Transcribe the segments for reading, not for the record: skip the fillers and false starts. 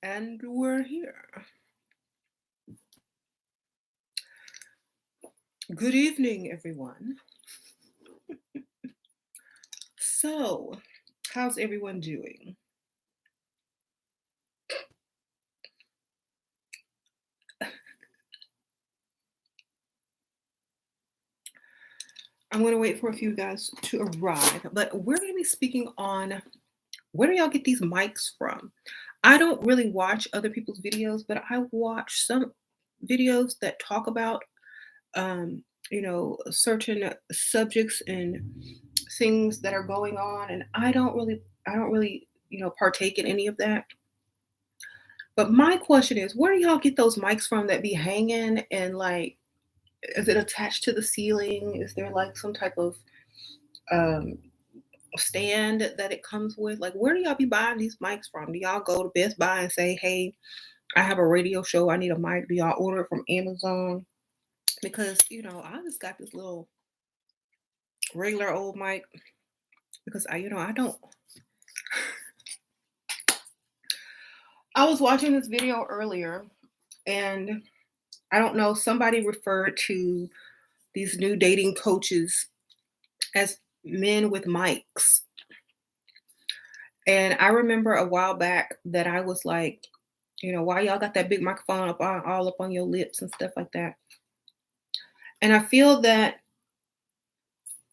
And we're here. Good evening, everyone. So, how's everyone doing? I'm going to wait for a few guys to arrive, but we're going to be speaking on where do y'all get these mics from? I don't really watch other people's videos, but I watch some videos that talk about, certain subjects and things that are going on, and I don't really, partake in any of that. But my question is, where do y'all get those mics from that be hanging and like, is it attached to the ceiling? Is there like some type of um, stand that it comes with? Like, where do y'all be buying these mics from? Do y'all go to Best Buy and say, hey, I have a radio show, I need a mic? Do y'all order it from Amazon? Because, I just got this little regular old mic because I don't. I was watching this video earlier and I don't know, somebody referred to these new dating coaches as men with mics. And I remember a while back that I was like, why y'all got that big microphone all up on your lips and stuff like that. And I feel that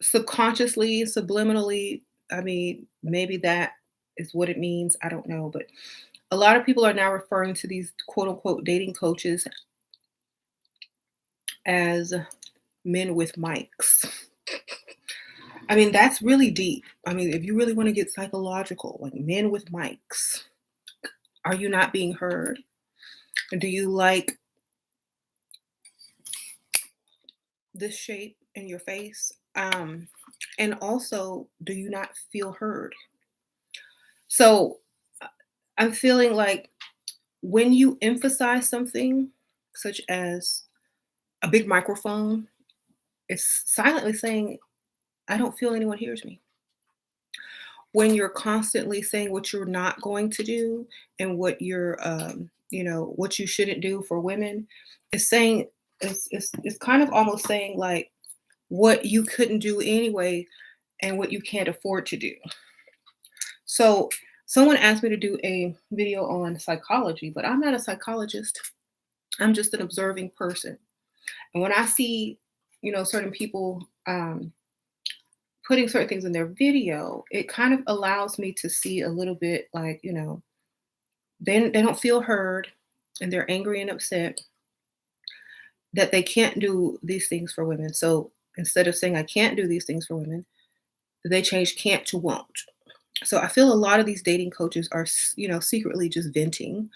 subconsciously, subliminally, I mean, maybe that is what it means. I don't know. But a lot of people are now referring to these quote unquote dating coaches as men with mics. I mean, that's really deep. I mean, if you really want to get psychological, like men with mics, are you not being heard? Do you like this shape in your face? And also, do you not feel heard? So I'm feeling like when you emphasize something, such as a big microphone, it's silently saying, I don't feel anyone hears me. When you're constantly saying what you're not going to do and what what you shouldn't do for women, it's saying, it's kind of almost saying like what you couldn't do anyway and what you can't afford to do. So someone asked me to do a video on psychology, but I'm not a psychologist. I'm just an observing person. And when I see, certain people putting certain things in their video, it kind of allows me to see a little bit like, they don't feel heard and they're angry and upset that they can't do these things for women. So instead of saying I can't do these things for women, they change can't to won't. So I feel a lot of these dating coaches are, secretly just venting.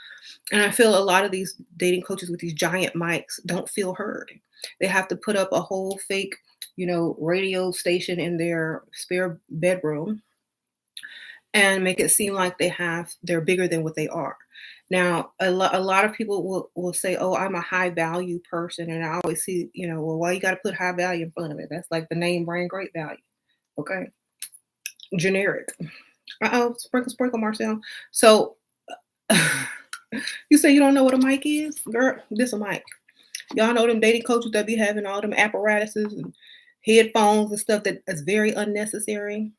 And I feel a lot of these dating coaches with these giant mics don't feel heard. They have to put up a whole fake, radio station in their spare bedroom and make it seem like they're bigger than what they are. Now, a lot of people will say, "Oh, I'm a high value person," and I always see, well, why you got to put high value in front of it? That's like the name brand, great value. Okay, generic. Oh, sprinkle, sprinkle, Marcel. So, you say you don't know what a mic is, girl? This a mic. Y'all know them dating coaches that be having all them apparatuses and headphones and stuff that is very unnecessary.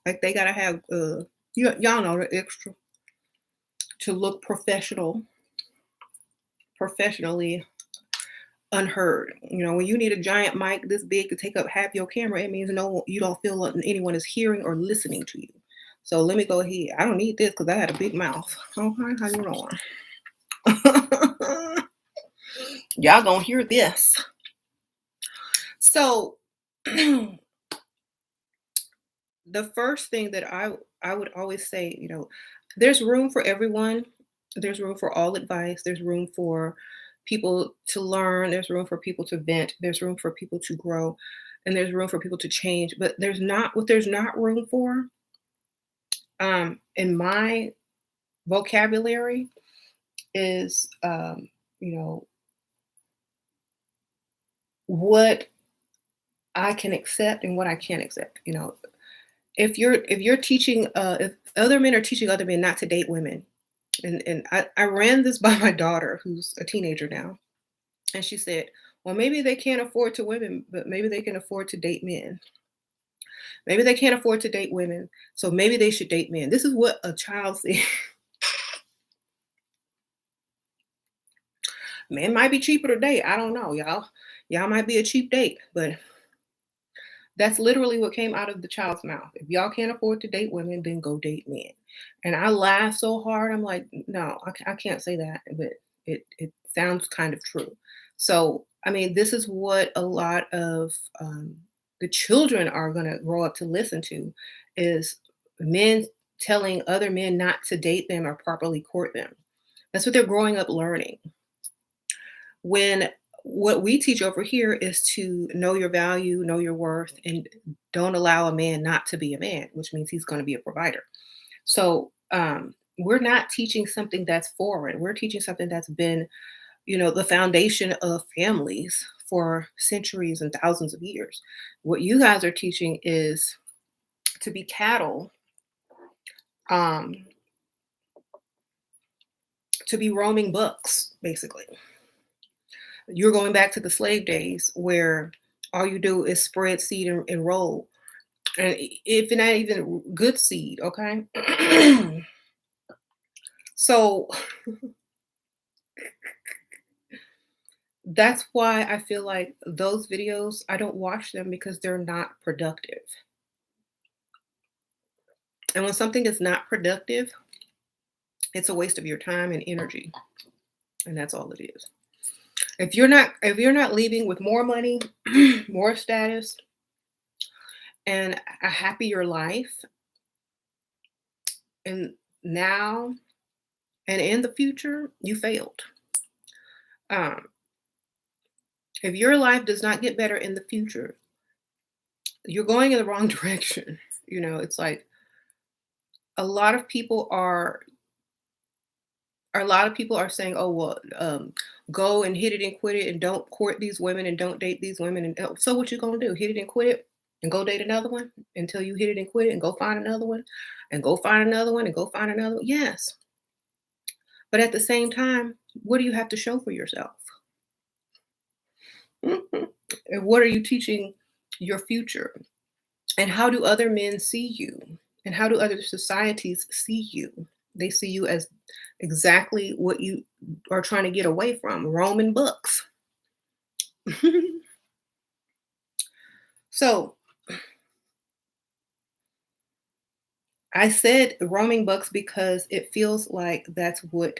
Like they gotta have y'all know the extra to look professionally unheard. When you need a giant mic this big to take up half your camera, it means no, you don't feel like anyone is hearing or listening to you. So let me go ahead. I don't need this because I had a big mouth. Okay, how you doing? Y'all gonna hear this. So the first thing that I would always say, there's room for everyone. There's room for all advice. There's room for people to learn. There's room for people to vent. There's room for people to grow, and there's room for people to change. But there's not room for, in my vocabulary, is what I can accept and what I can't accept. If you're teaching, if Other men are teaching other men not to date women. And I ran this by my daughter, who's a teenager now. And she said, well, maybe they can't afford to women, but maybe they can afford to date men. Maybe they can't afford to date women, so maybe they should date men. This is what a child said. Men might be cheaper to date. I don't know, y'all. Y'all might be a cheap date, but that's literally what came out of the child's mouth. If y'all can't afford to date women, then go date men. And I laughed so hard. I'm like, no, I can't say that, but it sounds kind of true. So, I mean, this is what a lot of the children are going to grow up to listen to is men telling other men not to date them or properly court them. That's what they're growing up learning. When what we teach over here is to know your value, know your worth, and don't allow a man not to be a man, which means he's going to be a provider. So we're not teaching something that's foreign. We're teaching something that's been, the foundation of families for centuries and thousands of years. What you guys are teaching is to be cattle, um, to be roaming bucks, basically. You're going back to the slave days where all you do is spread seed and roll. And if not even good seed, okay? So that's why I feel like those videos, I don't watch them because they're not productive. And when something is not productive, it's a waste of your time and energy. And that's all it is. If you're not leaving with more money, more status, and a happier life, and now and in the future, you failed. Um, if your life does not get better in the future, you're going in the wrong direction. It's like a lot of people are saying, oh well, go and hit it and quit it and don't court these women and don't date these women. And so what you gonna do? Hit it and quit it and go date another one until you hit it and quit it and go find another one and go find another one and go find another one. Yes. But at the same time, what do you have to show for yourself? And what are you teaching your future? And how do other men see you? And how do other societies see you? They see you as exactly what you are trying to get away from, Roman books. So I said roaming books because it feels like that's what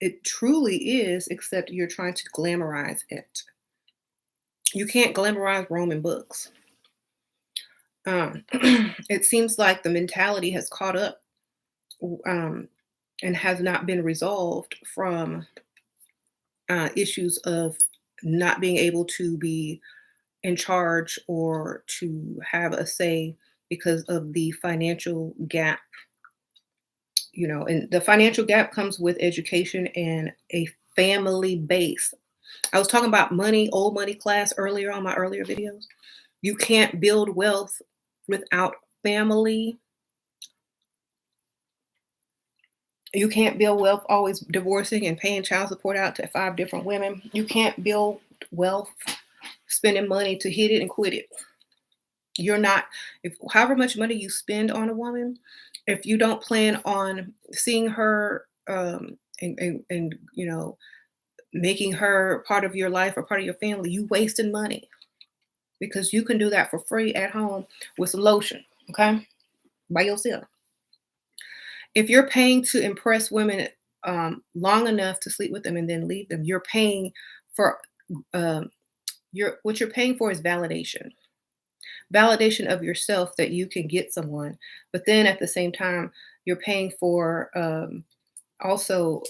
it truly is, except you're trying to glamorize it. You can't glamorize Roman books. It seems like the mentality has caught up um, and has not been resolved from issues of not being able to be in charge or to have a say because of the financial gap. And the financial gap comes with education and a family base. I was talking about money, old money class earlier on my earlier videos. You can't build wealth without family. You can't build wealth always divorcing and paying child support out to 5 different women. You can't build wealth spending money to hit it and quit it. You're not, if however much money you spend on a woman, if you don't plan on seeing her and making her part of your life or part of your family, you wasting money because you can do that for free at home with some lotion, okay, by yourself. If you're paying to impress women long enough to sleep with them and then leave them, you're paying for what you're paying for is validation of yourself that you can get someone. But then at the same time, you're paying for also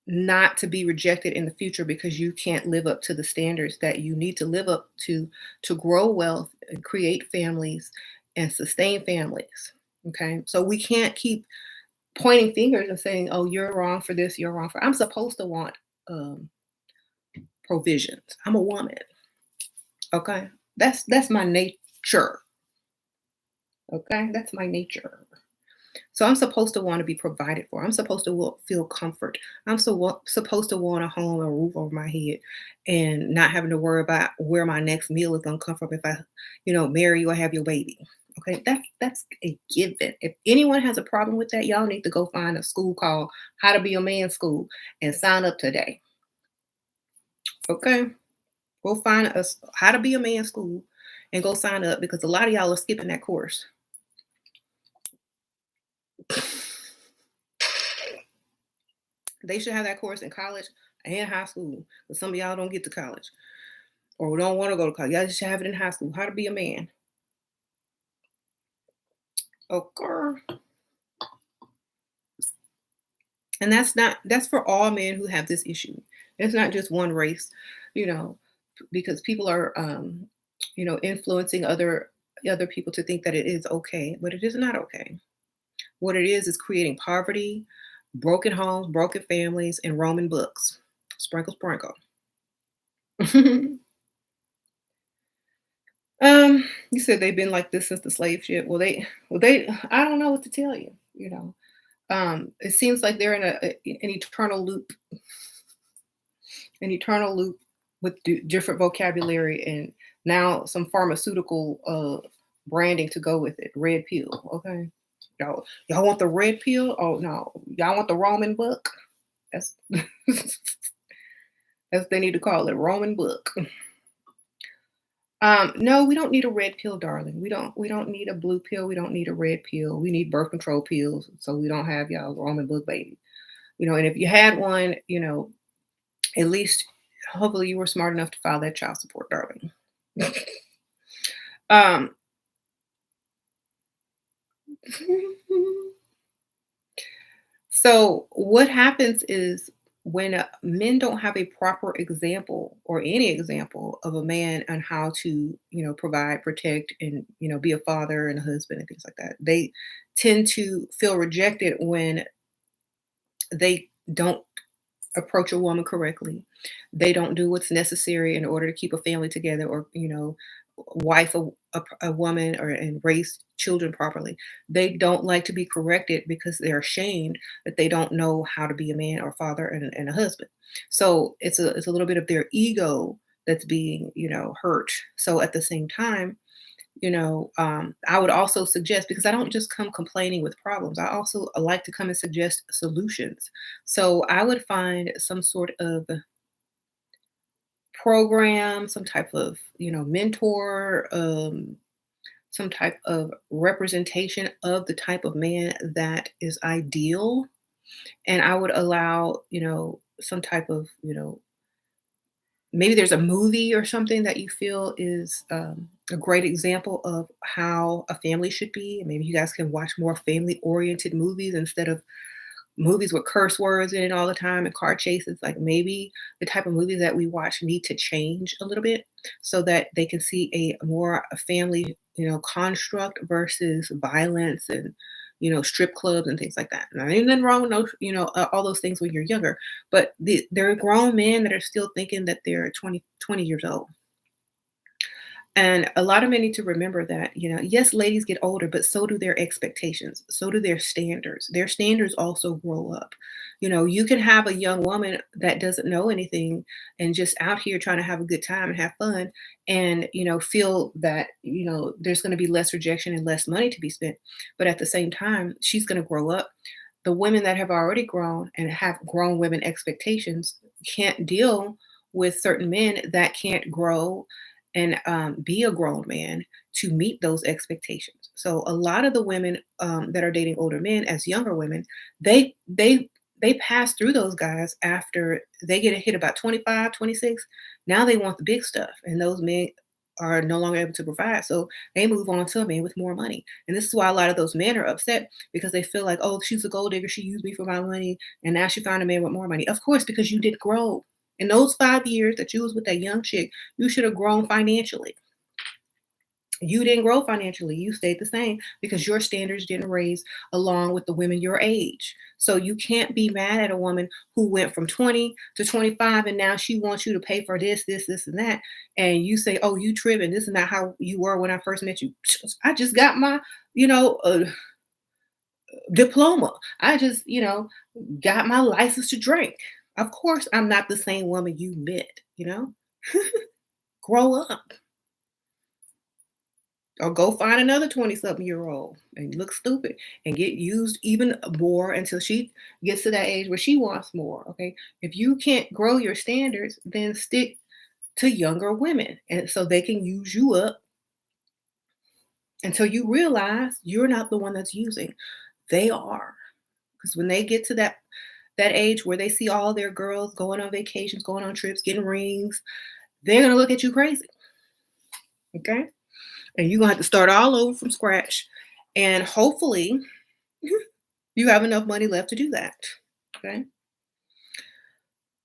not to be rejected in the future because you can't live up to the standards that you need to live up to grow wealth and create families and sustain families. Okay. So we can't keep pointing fingers and saying, oh, you're wrong for this, you're wrong for. I'm supposed to want provisions. I'm a woman. Okay. That's my nature. Okay, that's my nature. So I'm supposed to want to be provided for. I'm supposed to feel comfort. Supposed to want a home, a roof over my head, and not having to worry about where my next meal is gonna come from if I, marry you or have your baby. Okay, that's a given. If anyone has a problem with that, y'all need to go find a school called How to Be a Man School and sign up today. Okay, go find us How to Be a Man School and go sign up because a lot of y'all are skipping that course. They should have that course in college and high school. But some of y'all don't get to college or don't want to go to college. Y'all just should have it in high school. How to be a man. Okay. And that's for all men who have this issue. It's not just one race, you know, because people are influencing other people to think that it is okay, but it is not okay. What it is creating poverty, broken homes, broken families, and Roman books. Sprinkle, sprinkle. You said they've been like this since the slave ship. Well, they, I don't know what to tell you. It seems like they're in an eternal loop with different vocabulary and now some pharmaceutical branding to go with it. Red pill, okay. Y'all want the red pill? Oh no, y'all want the Roman book? That's that's what they need to call it, Roman book. No, we don't need a red pill, darling. We don't need a blue pill. We don't need a red pill. We need birth control pills so we don't have y'all Roman book baby. And if you had one, at least hopefully you were smart enough to file that child support, darling. um so what happens is when men don't have a proper example or any example of a man on how to provide, protect, and be a father and a husband and things like that, they tend to feel rejected when they don't approach a woman correctly. They don't do what's necessary in order to keep a family together or, wife a woman or and raise children properly. They don't like to be corrected because they're ashamed that they don't know how to be a man or father and a husband. So it's a little bit of their ego that's being, hurt. So at the same time, I would also suggest, because I don't just come complaining with problems, I also like to come and suggest solutions. So I would find some sort of program, some type of mentor, some type of representation of the type of man that is ideal, and I would allow some type of maybe there's a movie or something that you feel is a great example of how a family should be. Maybe you guys can watch more family oriented movies instead of movies with curse words in it all the time and car chases. Like maybe the type of movies that we watch need to change a little bit so that they can see a family, construct versus violence and strip clubs and things like that. Now, ain't nothing wrong with those, all those things when you're younger, but there are grown men that are still thinking that they're 20 years old. And a lot of men need to remember that, yes, ladies get older, but so do their expectations. So do their standards. Their standards also grow up. You can have a young woman that doesn't know anything and just out here trying to have a good time and have fun and, feel that, there's going to be less rejection and less money to be spent. But at the same time, she's going to grow up. The women that have already grown and have grown women expectations can't deal with certain men that can't grow and be a grown man to meet those expectations. So a lot of the women that are dating older men as younger women, they pass through those guys after they get a hit about 25, 26. Now they want the big stuff, and those men are no longer able to provide. So they move on to a man with more money. And this is why a lot of those men are upset because they feel like, oh, she's a gold digger. She used me for my money. And now she found a man with more money. Of course, because you did grow. In those 5 years that you was with that young chick, you should have grown financially. You didn't grow financially. You stayed the same because your standards didn't raise along with the women your age. So you can't be mad at a woman who went from 20 to 25 and now she wants you to pay for this, and that. And you say, oh, you tripping. This is not how you were when I first met you. I just got my, you know, diploma. I just, got my license to drink. Of course, I'm not the same woman you met. Grow up or go find another 20 something year old and look stupid and get used even more until she gets to that age where she wants more. Okay. If you can't grow your standards, then stick to younger women and so they can use you up until you realize you're not the one that's using. They are. Because when they get to that age where they see all their girls going on vacations, going on trips, getting rings, they're gonna look at you crazy. Okay. And you're gonna have to start all over from scratch. And hopefully you have enough money left to do that. Okay.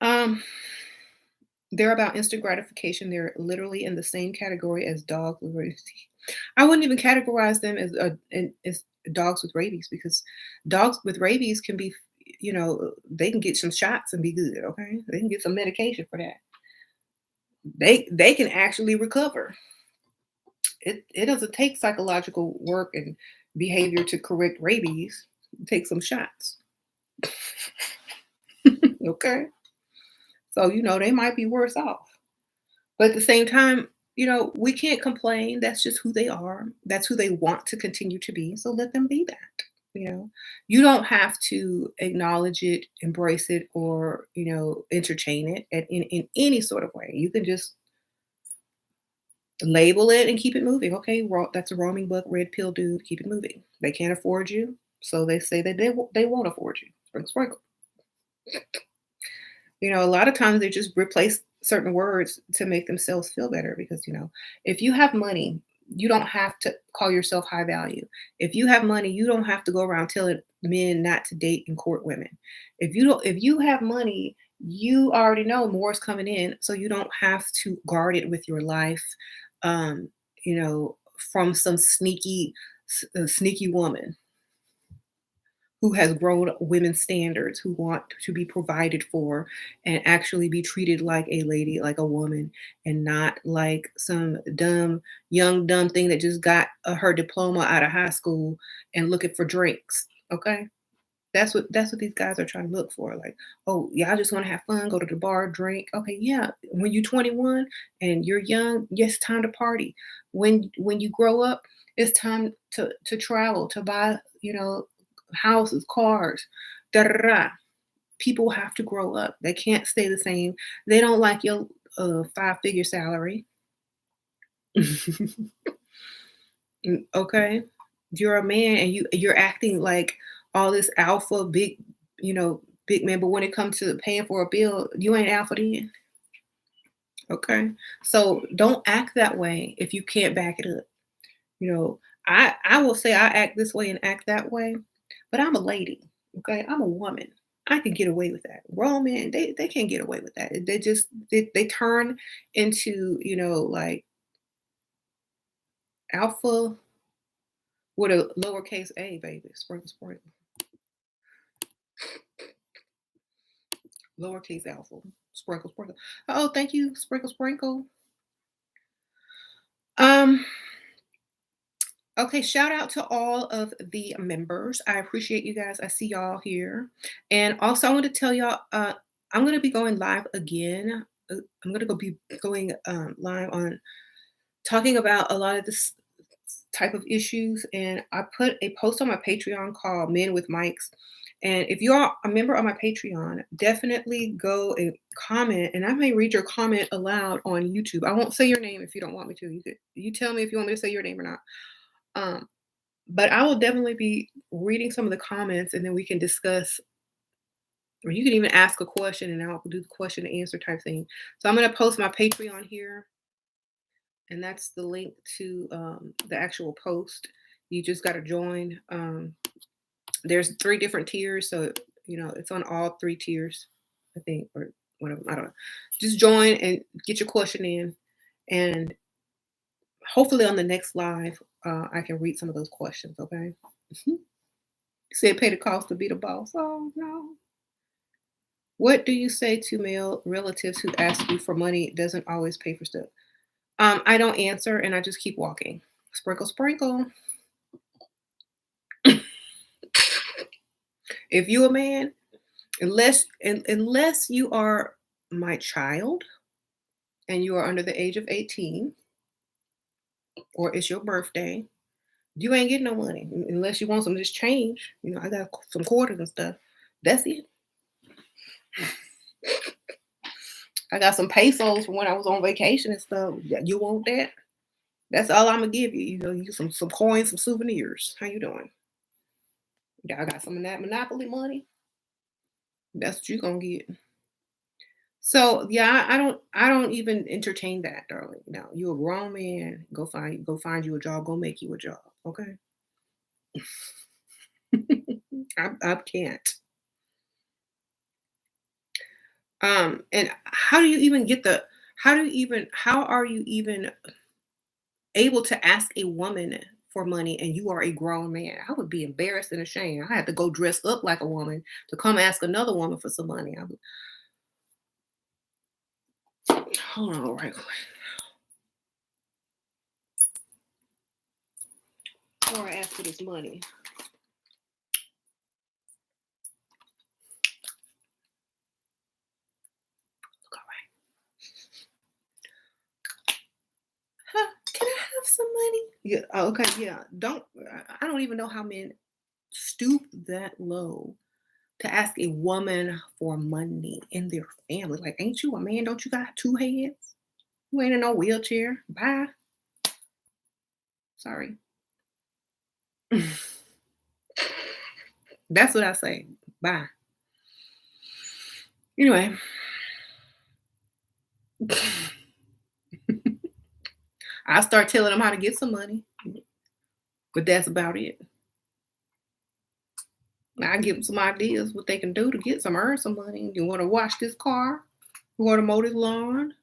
Um, they're about instant gratification. They're literally in the same category as dogs with rabies. I wouldn't even categorize them as dogs with rabies because dogs with rabies can be, they can get some shots and be good. Okay, they can get some medication for that. They can actually recover. It doesn't take psychological work and behavior to correct rabies. Take some shots. Okay, so they might be worse off. But at the same time, we can't complain. That's just who they are. That's who they want to continue to be. So let them be that. You don't have to acknowledge it, embrace it, or entertain it in any sort of way. You can just label it and keep it moving. Okay, that's a roaming book, red pill dude. Keep it moving. They can't afford you, so they say that they won't afford you. Sprinkle, sprinkle. A lot of times they just replace certain words to make themselves feel better because, if you have money, you don't have to call yourself high value. If you have money, you don't have to go around telling men not to date and court women. If you have money, you already know more is coming in, so you don't have to guard it with your life, um, you know, from some sneaky woman who has grown women's standards, who want to be provided for and actually be treated like a lady, like a woman, and not like some young dumb thing that just got her diploma out of high school and looking for drinks. Okay, that's what these guys are trying to look for. Like, oh, yeah, I just want to have fun, go to the bar, drink. Okay, yeah. When you're 21 and you're young, yes, time to party. When you grow up, it's time to travel, to buy, houses, cars, da da da. People have to grow up. They can't stay the same. They don't like your five-figure salary. Okay, you're a man and you're acting like all this alpha big man, but when it comes to paying for a bill, you ain't alpha then. Okay, so don't act that way if you can't back it up. I will say I act this way and act that way, but I'm a lady. Okay, I'm a woman. I can get away with that. Grown men, they can't get away with that. They turn into like alpha with a lowercase a, baby. Sprinkle, sprinkle. Lowercase alpha. Sprinkle, sprinkle. Oh, thank you, sprinkle, sprinkle. Um, okay, shout out to all of the members. I appreciate you guys. I see y'all here. And also I want to tell y'all, I'm gonna be going live again. I'm gonna be going live on talking about a lot of this type of issues. And I put a post on my Patreon called Men with Mics. And if you are a member of my Patreon, definitely go and comment. And I may read your comment aloud on YouTube. I won't say your name if you don't want me to. You tell me if you want me to say your name or not. Um, but I will definitely be reading some of the comments, and then we can discuss, or you can even ask a question, and I'll do the question and answer type thing. So I'm going to post my Patreon here, and that's the link to the actual post. You just got to join. There's 3 different tiers, so it's on all 3 tiers, I think, or whatever. I don't know. Just join and get your question in, and Hopefully on the next live, I can read some of those questions, okay? Said pay the cost to be the boss. Oh no. What do you say to male relatives who ask you for money doesn't always pay for stuff? I don't answer and I just keep walking. Sprinkle, sprinkle. If you a man, unless you are my child and you are under the age of 18 or it's your birthday, you ain't getting no money unless you want some just change. I got some quarters and stuff. That's it. I got some pesos from when I was on vacation and stuff. You want that? That's all I'm gonna give you. You some coins, some souvenirs. How you doing? Yeah, I got some of that Monopoly money. That's what you gonna get. So yeah, I don't even entertain that, darling. No, you a grown man. Go find you a job. Go make you a job. Okay. I can't. And how do you even get the? How are you even able to ask a woman for money and you are a grown man? I would be embarrassed and ashamed. I had to go dress up like a woman to come ask another woman for some money. Hold on, right quick. Before I ask for this money. Look, all right. Huh, can I have some money? Yeah. Oh, okay. Yeah. I don't even know how men stoop that low to ask a woman for money in their family. Like, ain't you a man? Don't you got two heads? You ain't in no wheelchair. Bye. Sorry. That's what I say. Bye. Anyway, I start telling them how to get some money, but that's about it. I give them some ideas what they can do to get some earn some money. You want to wash this car? You want to mow this lawn?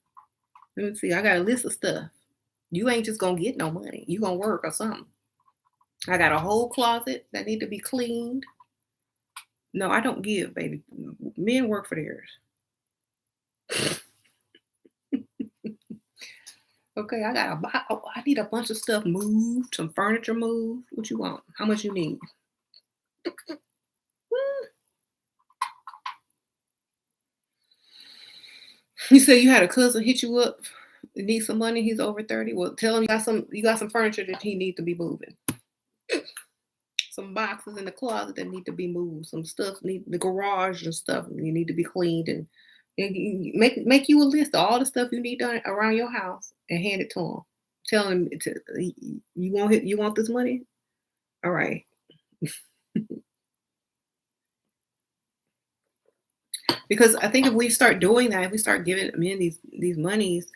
Let me see. I got a list of stuff. You ain't just gonna get no money. You gonna work or something. I got a whole closet that need to be cleaned. No, I don't give, baby. Men work for theirs. Okay, I need a bunch of stuff moved, some furniture moved. What you want? How much you need? You said you had a cousin hit you up, need some money. He's over 30. Well, tell him you got some furniture that he needs to be moving. Some boxes in the closet that need to be moved. Some stuff need the garage and stuff. You need to be cleaned and make you a list of all the stuff you need done around your house and hand it to him. Tell him you want this money. All right. Because I think if we start doing that, if we start giving men these monies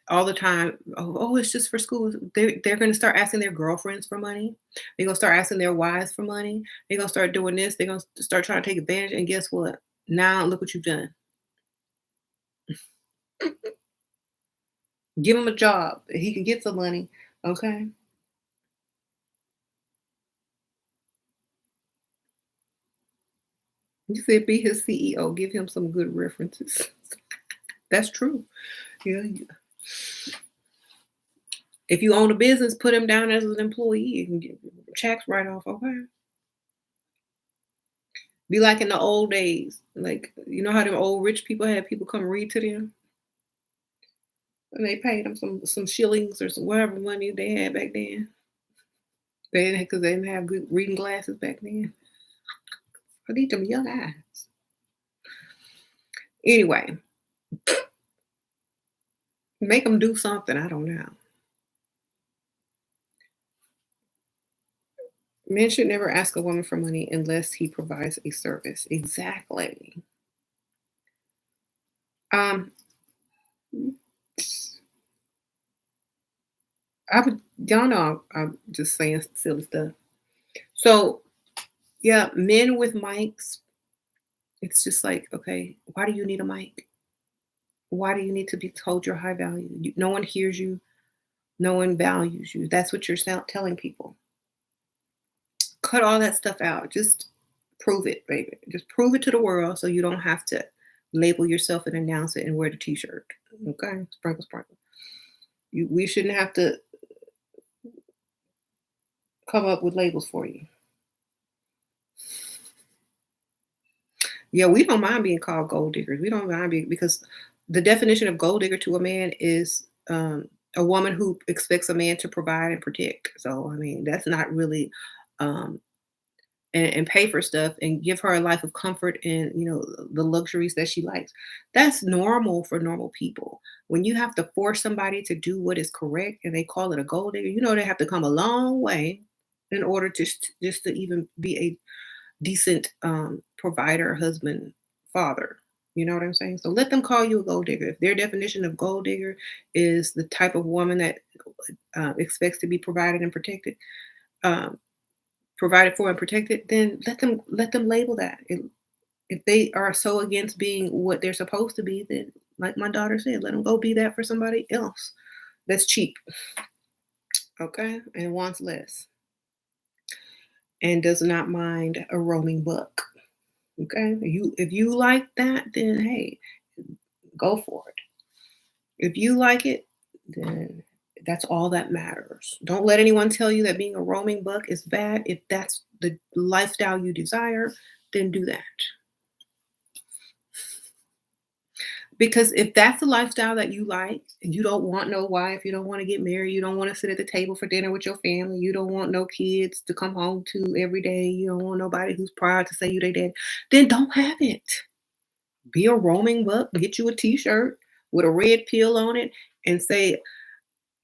all the time, oh, it's just for school. They're going to start asking their girlfriends for money. They're going to start asking their wives for money. They're going to start doing this. They're going to start trying to take advantage. And guess what? Now look what you've done. Give him a job. He can get some money. Okay. You said be his CEO. Give him some good references. That's true. Yeah. If you own a business, put him down as an employee. You can get checks right off. Okay. Be like in the old days. Like, you know how the old rich people had people come read to them? And they paid them some shillings or some whatever money they had back then. They didn't because they didn't have good reading glasses back then. I need them young eyes. Anyway, make them do something. I don't know. Men should never ask a woman for money unless he provides a service. Exactly. Um, y'all know I'm just saying silly stuff. So yeah, men with mics, it's just like, okay, why do you need a mic? Why do you need to be told you're high value? No one hears you. No one values you. That's what you're telling people. Cut all that stuff out. Just prove it, baby. Just prove it to the world so you don't have to label yourself and announce it and wear the t-shirt. Okay? Sprinkle, sprinkle. We shouldn't have to come up with labels for you. Yeah, we don't mind being called gold diggers. We don't mind being because the definition of gold digger to a man is a woman who expects a man to provide and protect. So I mean, that's not really um, and pay for stuff and give her a life of comfort and the luxuries that she likes. That's normal for normal people. When you have to force somebody to do what is correct and they call it a gold digger, they have to come a long way in order to just to even be a decent provider, husband, father. You know what I'm saying? So let them call you a gold digger. If their definition of gold digger is the type of woman that expects to be provided and protected, um, provided for and protected, then let them label that. If they are so against being what they're supposed to be, then like my daughter said, let them go be that for somebody else that's cheap, okay, and wants less and does not mind a roaming buck. Okay, if you like that, then hey, go for it. If you like it, then that's all that matters. Don't let anyone tell you that being a roaming buck is bad. If that's the lifestyle you desire, then do that. Because if that's the lifestyle that you like, and you don't want no wife, you don't want to get married, you don't want to sit at the table for dinner with your family, you don't want no kids to come home to every day, you don't want nobody who's proud to say you they did, then don't have it. Be a roaming buck, get you a t-shirt with a red pill on it and say,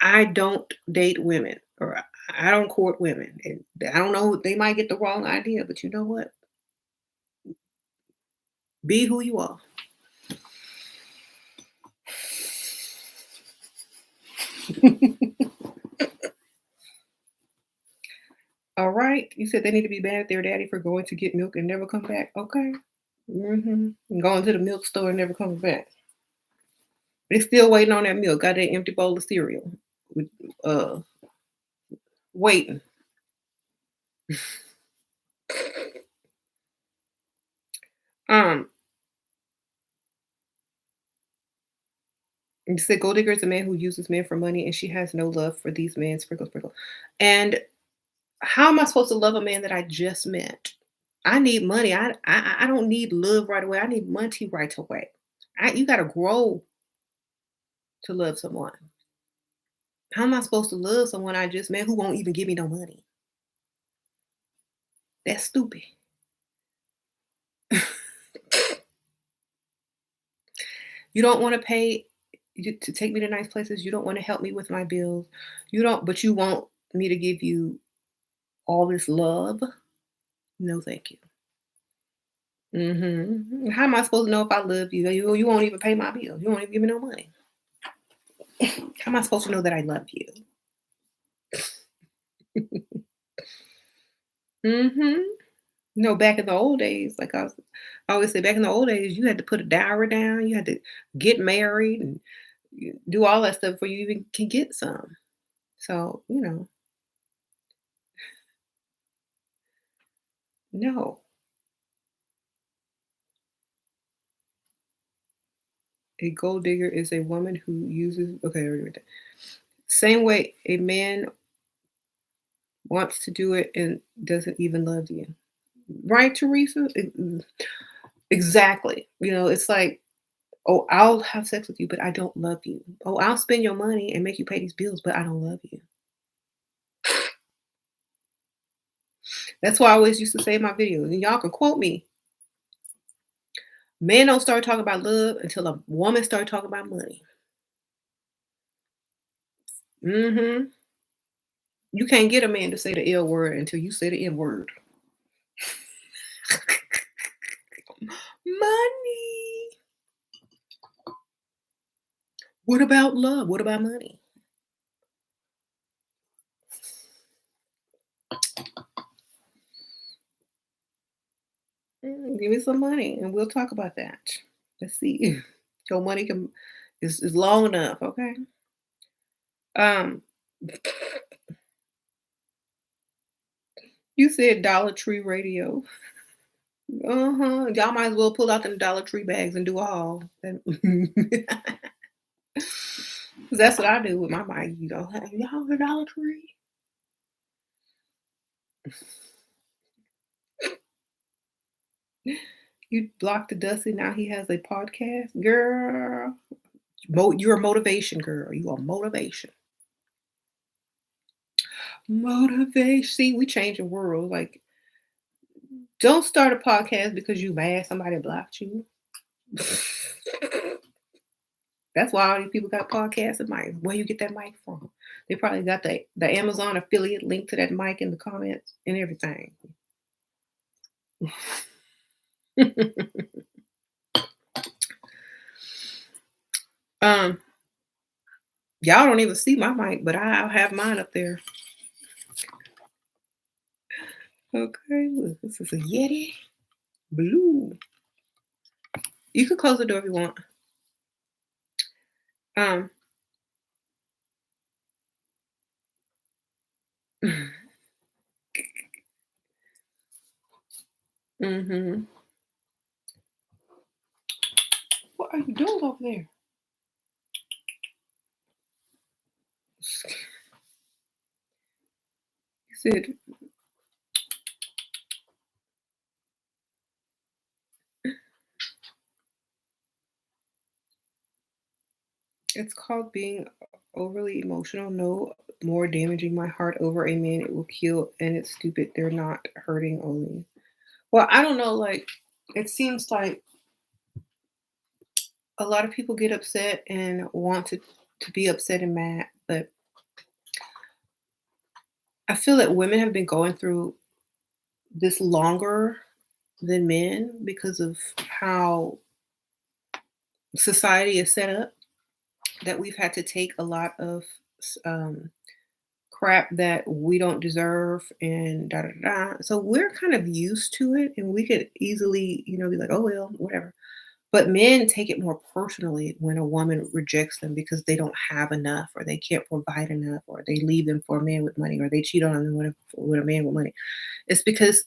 I don't date women or I don't court women. And I don't know, they might get the wrong idea, but you know what? Be who you are. All right. You said they need to be mad at their daddy for going to get milk and never come back. Okay. And going to the milk store and never coming back. They still waiting on that milk. Got that empty bowl of cereal. With uh waiting. Um, you said gold digger is a man who uses men for money and she has no love for these men. Sprinkle, sprinkle. And how am I supposed to love a man that I just met? I need money. I don't need love right away. I need money right away. You gotta grow to love someone. How am I supposed to love someone I just met who won't even give me no money? That's stupid. You don't want to pay to take me to nice places. You don't want to help me with my bills. You don't, but you want me to give you all this love. No, thank you. How am I supposed to know if I love you? You won't even pay my bills. You won't even give me no money. How am I supposed to know that I love you? hmm No, back in the old days, I always say, back in the old days, you had to put a dowry down. You had to get married and do all that stuff before you even can get some. So no, a gold digger is a woman who uses. Okay, I already read that. Same way a man wants to do it and doesn't even love you, right, Teresa? Exactly. It's like, oh, I'll have sex with you, but I don't love you. Oh, I'll spend your money and make you pay these bills, but I don't love you. That's why I always used to say in my videos, and y'all can quote me. Men don't start talking about love until a woman start talking about money. hmm You can't get a man to say the L word until you say the N word. Money. What about love? What about money? Give me some money and we'll talk about that. Let's see. Your money is long enough, okay? Um, You said Dollar Tree radio. Uh-huh. Y'all might as well pull out them Dollar Tree bags and do a haul. And 'cause that's what I do with my mic, you know. "Hey, y'all heard Dollar Tree?" You blocked the Dusty, now he has a podcast? Girl, you're a motivation girl. You are motivation. Motivation. See, we changing world. Like, don't start a podcast because you mad somebody blocked you. That's why all these people got podcasts and mics. Where you get that mic from? They probably got the Amazon affiliate link to that mic in the comments and everything. um, y'all don't even see my mic, but I'll have mine up there. Okay, look, this is a Yeti Blue. You can close the door if you want. Um, hmm. What are you doing over there? You said it's called being overly emotional. No more damaging my heart over a man. It will kill, and it's stupid. They're not hurting only. Well, I don't know. Like, it seems like a lot of people get upset and want to be upset and mad, but I feel that women have been going through this longer than men because of how society is set up. That we've had to take a lot of um, crap that we don't deserve and da da da. So we're kind of used to it, and we could easily, be like, oh well, whatever. But men take it more personally when a woman rejects them because they don't have enough, or they can't provide enough, or they leave them for a man with money, or they cheat on them with a man with money. It's because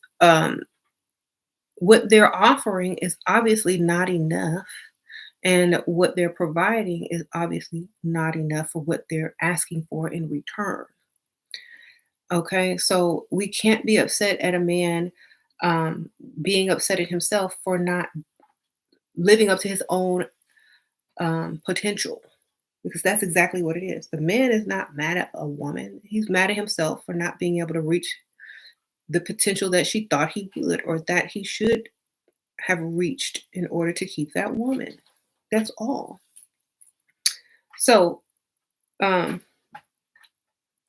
what they're offering is obviously not enough, and what they're providing is obviously not enough for what they're asking for in return. Okay, so we can't be upset at a man um, being upset at himself for not living up to his own potential, because that's exactly what it is. The man is not mad at a woman, he's mad at himself for not being able to reach the potential that she thought he would, or that he should have reached in order to keep that woman. That's all. So um,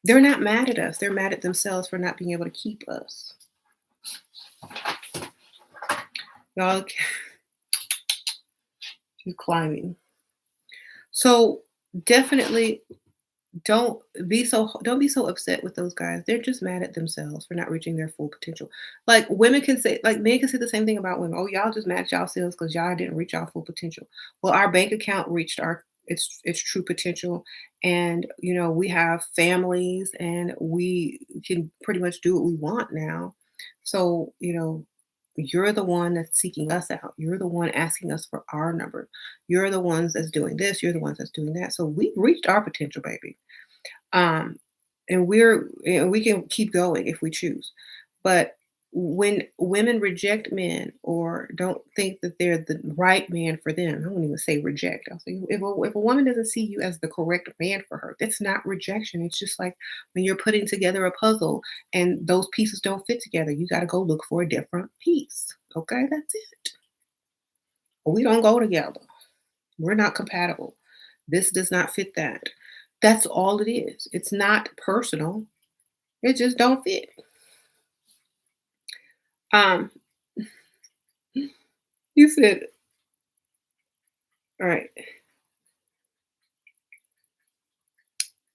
they're not mad at us, they're mad at themselves for not being able to keep us. Y'all keep climbing. So definitely don't be so upset with those guys. They're just mad at themselves for not reaching their full potential. Like, women can say, like, men can say the same thing about women. Oh, y'all just mad at yourselves because y'all didn't reach our full potential. Well, our bank account reached its true potential, and we have families, and we can pretty much do what we want now. So you're the one that's seeking us out. You're the one asking us for our number. You're the ones that's doing this. You're the ones that's doing that. So we've reached our potential, baby. Um, and we can keep going if we choose. But when women reject men or don't think that they're the right man for them, I won't even say reject. I'll say if a woman doesn't see you as the correct man for her, that's not rejection. It's just like when you're putting together a puzzle and those pieces don't fit together, you got to go look for a different piece. Okay, that's it. We don't go together. We're not compatible. This does not fit that. That's all it is. It's not personal. It just don't fit. Um, you said, all right.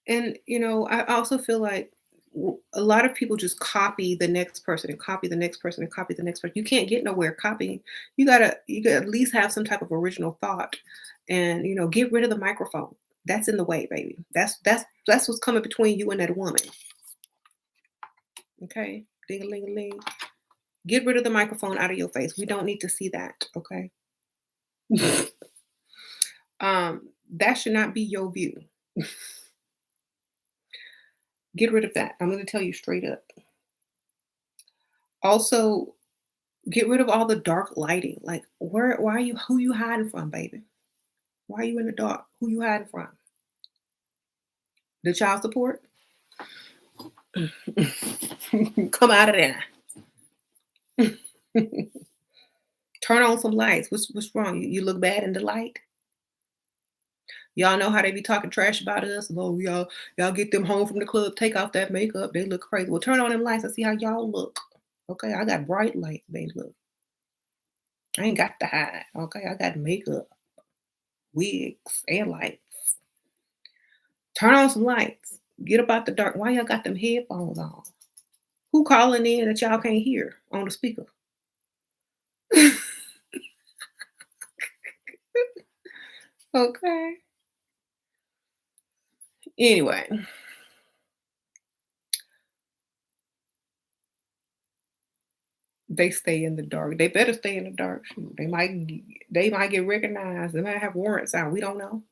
And I also feel like a lot of people just copy the next person and copy the next person and copy the next person. You can't get nowhere copying. You gotta at least have some type of original thought, and get rid of the microphone. That's in the way, baby. That's what's coming between you and that woman. Okay? Ding a ling a ling. Get rid of the microphone out of your face. We don't need to see that. Okay? That should not be your view. Get rid of that. I'm going to tell you straight up. Also, get rid of all the dark lighting. Like, why are you, who you hiding from, baby? Why are you in the dark? Who you hiding from? The child support? Come out of there. Turn on some lights. What's wrong? You look bad in the light? Y'all know how they be talking trash about us. Oh, y'all get them home from the club, take off that makeup. They look crazy. Well, turn on them lights and see how y'all look. Okay, I got bright lights, baby. Look, I ain't got to hide. Okay, I got makeup, wigs, and lights. Turn on some lights. Get up out the dark. Why y'all got them headphones on? Who calling in that y'all can't hear on the speaker? Okay. Anyway, they stay in the dark. They better stay in the dark. Shoot, they might get recognized. They might have warrants out. We don't know.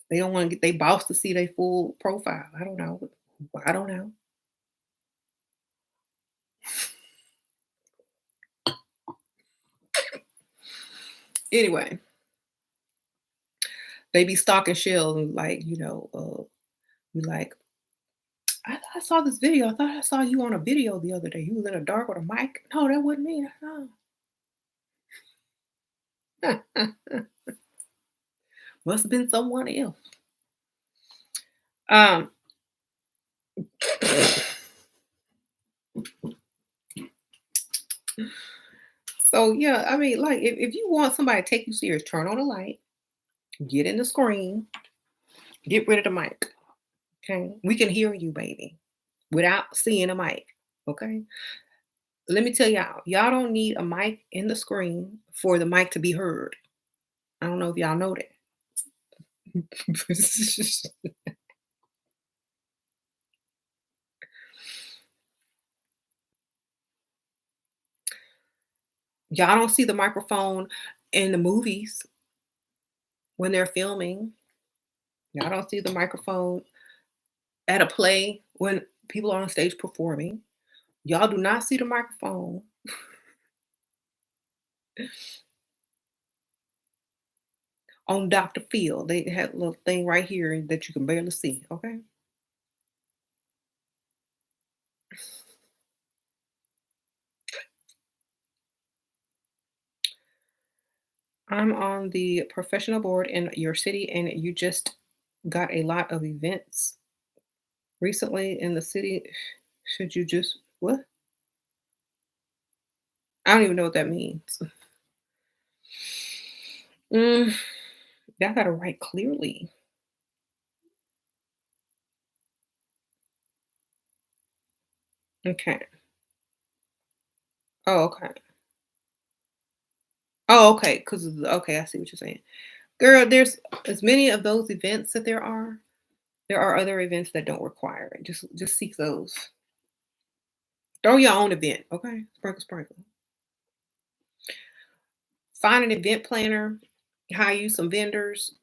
They don't want to get their boss to see their full profile. I don't know. I don't know. Anyway, they be stalking shells and like, be like, I saw this video. I thought I saw you on a video the other day. You was in the dark with a mic. No, that wasn't me. No. Must have been someone else. Um, so yeah, I mean, like if you want somebody to take you serious, turn on the light, get in the screen, get rid of the mic. Okay. We can hear you, baby, without seeing a mic. Okay. Let me tell y'all don't need a mic in the screen for the mic to be heard. I don't know if y'all know that. Y'all don't see the microphone in the movies when they're filming. Y'all don't see the microphone at a play when people are on stage performing. Y'all do not see the microphone on Dr. Phil. They had a little thing right here that you can barely see. Okay. I'm on the professional board in your city, and you just got a lot of events recently in the city. Should you just what? I don't even know what that means. Mm, y'all gotta write clearly. Okay. Oh, okay. Oh, okay. Because okay, I see what you're saying, girl. There's as many of those events that there are. There are other events that don't require it. Just seek those. Throw your own event, okay? Sprinkle, sprinkle. Find an event planner, hire you some vendors,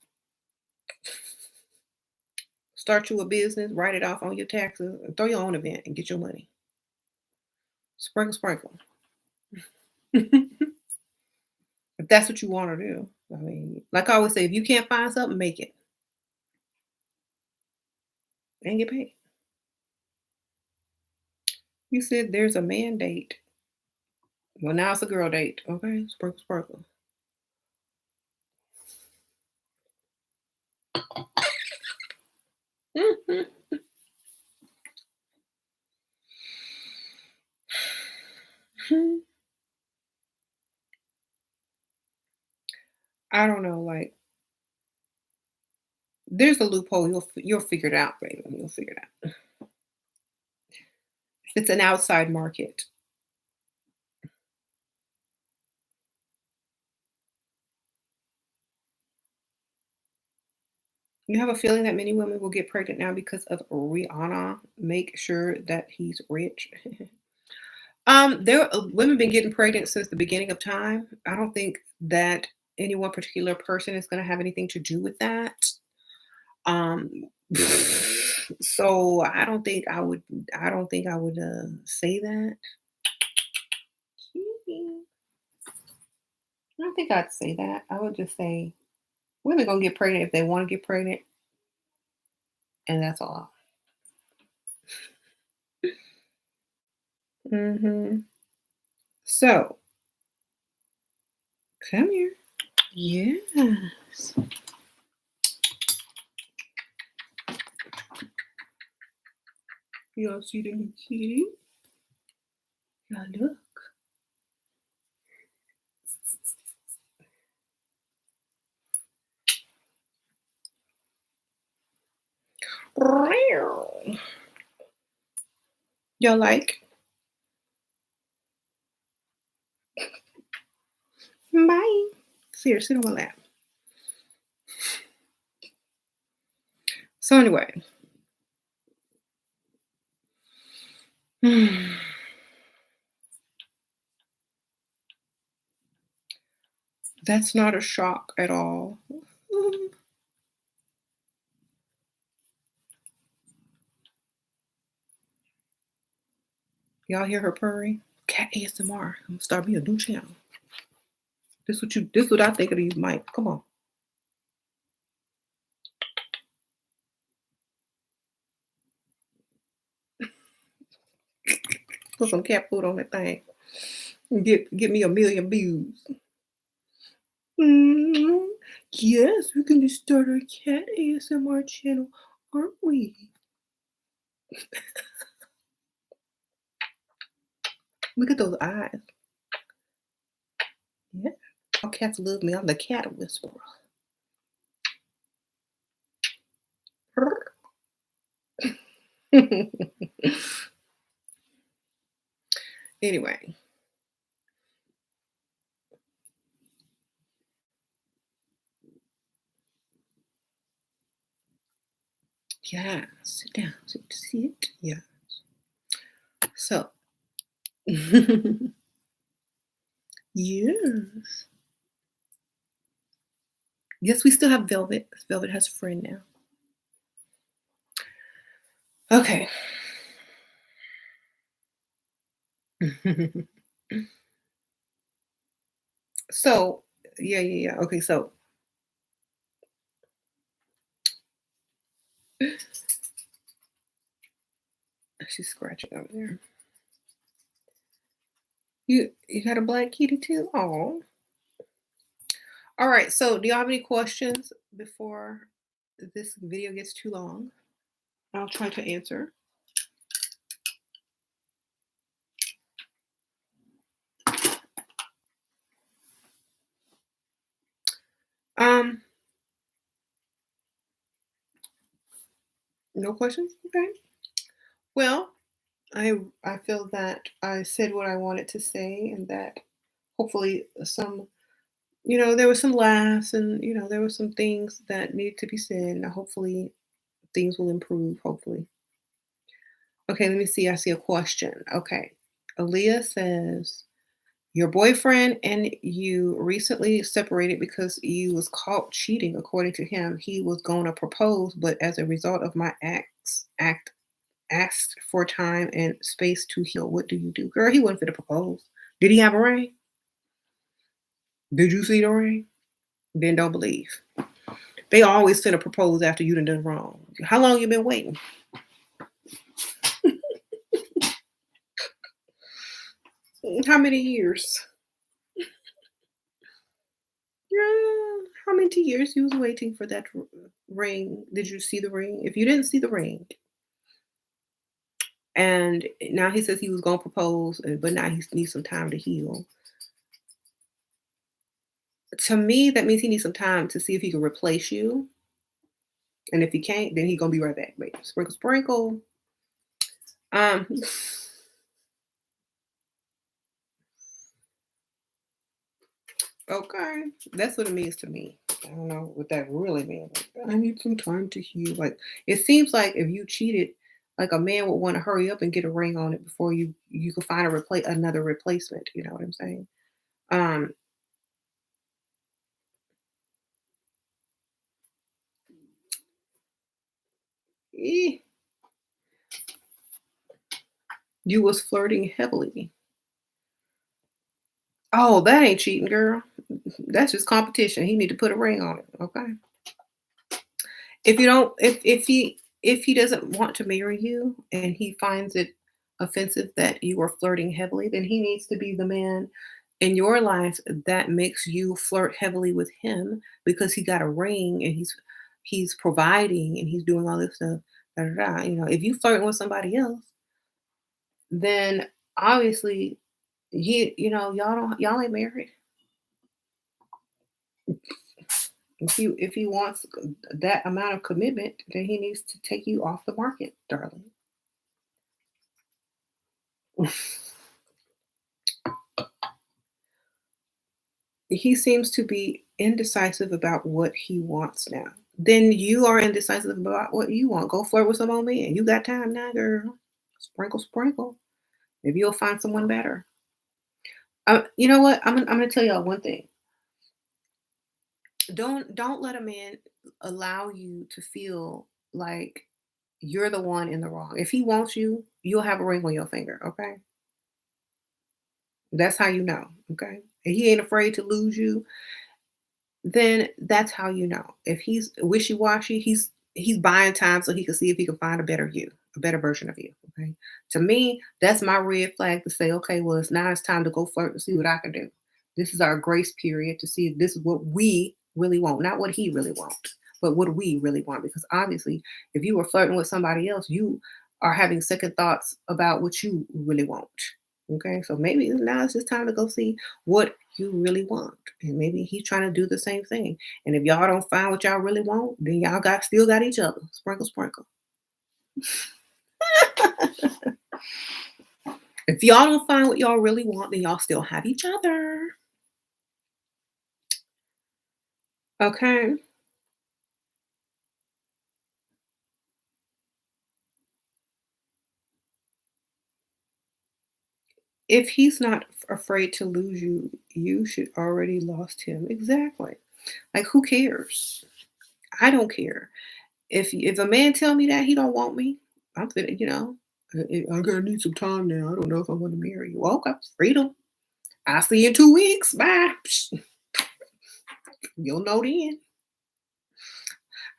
start you a business, write it off on your taxes, and throw your own event and get your money. Sprinkle, sprinkle. If that's what you want to do. I mean, like I always say, if you can't find something, make it and get paid. You said there's a man date. Well, now it's a girl date. Okay, sprinkle, sprinkle. I don't know. Like, there's a loophole. You'll figure it out, baby. You'll figure it out. It's an outside market. You have a feeling that many women will get pregnant now because of Rihanna. Make sure that he's rich. There women been getting pregnant since the beginning of time. I don't think that any one particular person is going to have anything to do with that. Um, so I don't think I would. I don't think I would say that. I don't think I'd say that. I would just say women gonna get pregnant if they want to get pregnant, and that's all. Hmm. So come here. Yes. Y'all see the new kitty? Y'all look. Y'all like? Bye. Here, sit on my lap. So anyway, that's not a shock at all. Y'all hear her purring? Cat ASMR. I'm gonna start me a new channel. This what I think of these mics. Come on. Put some cat food on that thing. And get me a million views. Mm, yes, we can just start our cat ASMR channel, aren't we? Look at those eyes. Yeah. All cats love me. I'm the cat whisperer. Anyway. Yeah. Sit down. Sit. Yeah. So. Yes. Yes, we still have Velvet. Velvet has a friend now. Okay. So, yeah. Okay, so she's scratching over there. You got a black kitty too? Oh. All right. So, do y'all have any questions before this video gets too long? I'll try to answer. Um, no questions? Okay. Well, I feel that I said what I wanted to say and that hopefully there were some laughs and there were some things that needed to be said and hopefully things will improve, hopefully. Okay, let me see. I see a question. Okay. Aaliyah says, your boyfriend and you recently separated because you was caught cheating. According to him, he was going to propose, but as a result of my asked for time and space to heal. What do you do? Girl, he wasn't fit to propose. Did he have a ring? Did you see the ring? Then don't believe. They always finna propose after you done wrong. How long you been waiting? How many years? Yeah. How many years you was waiting for that ring? Did you see the ring? If you didn't see the ring, and now he says he was gonna propose, but now he needs some time to heal. To me, that means he needs some time to see if he can replace you. And if he can't, then he gonna be right back. Wait, sprinkle, sprinkle. Um, okay, that's what it means to me. I don't know what that really means. Like, I need some time to heal. Like it seems like if you cheated, like a man would want to hurry up and get a ring on it before you could find another replacement. You know what I'm saying? Um, eh, you was flirting heavily. Oh, that ain't cheating, girl. That's just competition. He need to put a ring on it. Okay. If you don't, if he doesn't want to marry you and he finds it offensive that you are flirting heavily, then he needs to be the man in your life that makes you flirt heavily with him because he got a ring and he's providing and he's doing all this stuff. Da, da, da. You know, if you flirting with somebody else, then obviously y'all ain't married. If he wants that amount of commitment, then he needs to take you off the market, darling. He seems to be indecisive about what he wants now. Then you are indecisive about what you want. Go flirt with some old man. You got time now, girl. Sprinkle, sprinkle. Maybe you'll find someone better. You know what? I'm gonna tell y'all one thing. Don't let a man allow you to feel like you're the one in the wrong. If he wants you, you'll have a ring on your finger. Okay, that's how you know. Okay, and he ain't afraid to lose you, then that's how you know. If he's wishy-washy, he's buying time so he can see if he can find a better you, a better version of you. Okay. To me, that's my red flag to say, okay, well, it's time to go flirt and see what I can do. This is our grace period to see if this is what we really want, not what he really wants, but what we really want. Because obviously, if you were flirting with somebody else, you are having second thoughts about what you really want. Okay, so maybe now it's just time to go see what you really want. And maybe he's trying to do the same thing. And if y'all don't find what y'all really want, then y'all got each other. Sprinkle, sprinkle. If y'all don't find what y'all really want, then y'all still have each other. Okay. If he's not afraid to lose you, you should already lost him. Exactly. Like who cares? I don't care. If a man tell me that he don't want me, I'm finna, I gotta need some time now. I don't know if I want to marry you. Well, okay, freedom. I'll see you in 2 weeks. Bye. Psh, you'll know then.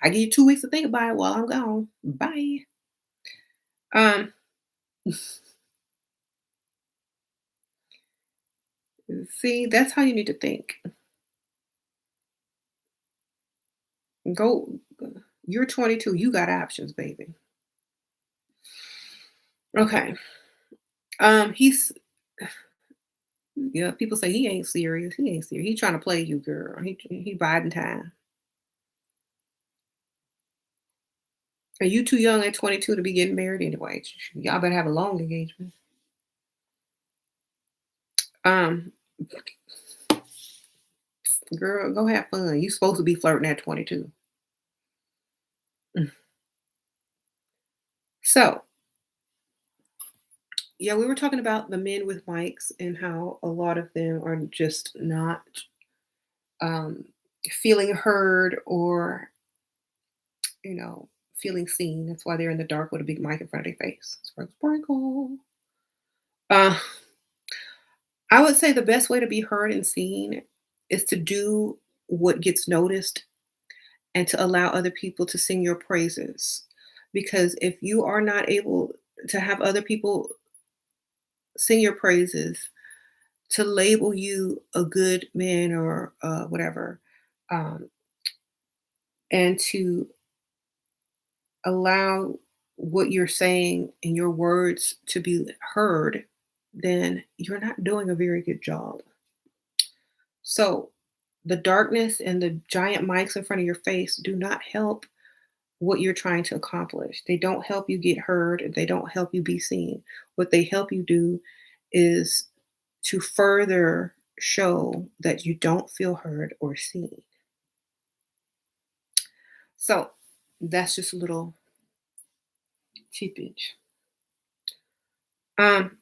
I give you 2 weeks to think about it while I'm gone. Bye. Um, see, that's how you need to think. Go. You're 22. You got options, baby. Okay. He's yeah. People say he ain't serious. He ain't serious. He trying to play you, girl. He biding time. And you too young at 22 to be getting married anyway. Y'all better have a long engagement. Um, Girl, go have fun. You supposed to be flirting at 22. Mm. So, yeah, we were talking about the men with mics and how a lot of them are just not um, feeling heard or, you know, feeling seen. That's why they're in the dark with a big mic in front of their face. Sprinkle, sprinkle. Uh, I would say the best way to be heard and seen is to do what gets noticed and to allow other people to sing your praises. Because if you are not able to have other people sing your praises, to label you a good man or whatever, um, and to allow what you're saying and your words to be heard, then you're not doing a very good job. So, the darkness and the giant mics in front of your face do not help what you're trying to accomplish. They don't help you get heard, they don't help you be seen. What they help you do is to further show that you don't feel heard or seen. So that's just a little tidbit. Um,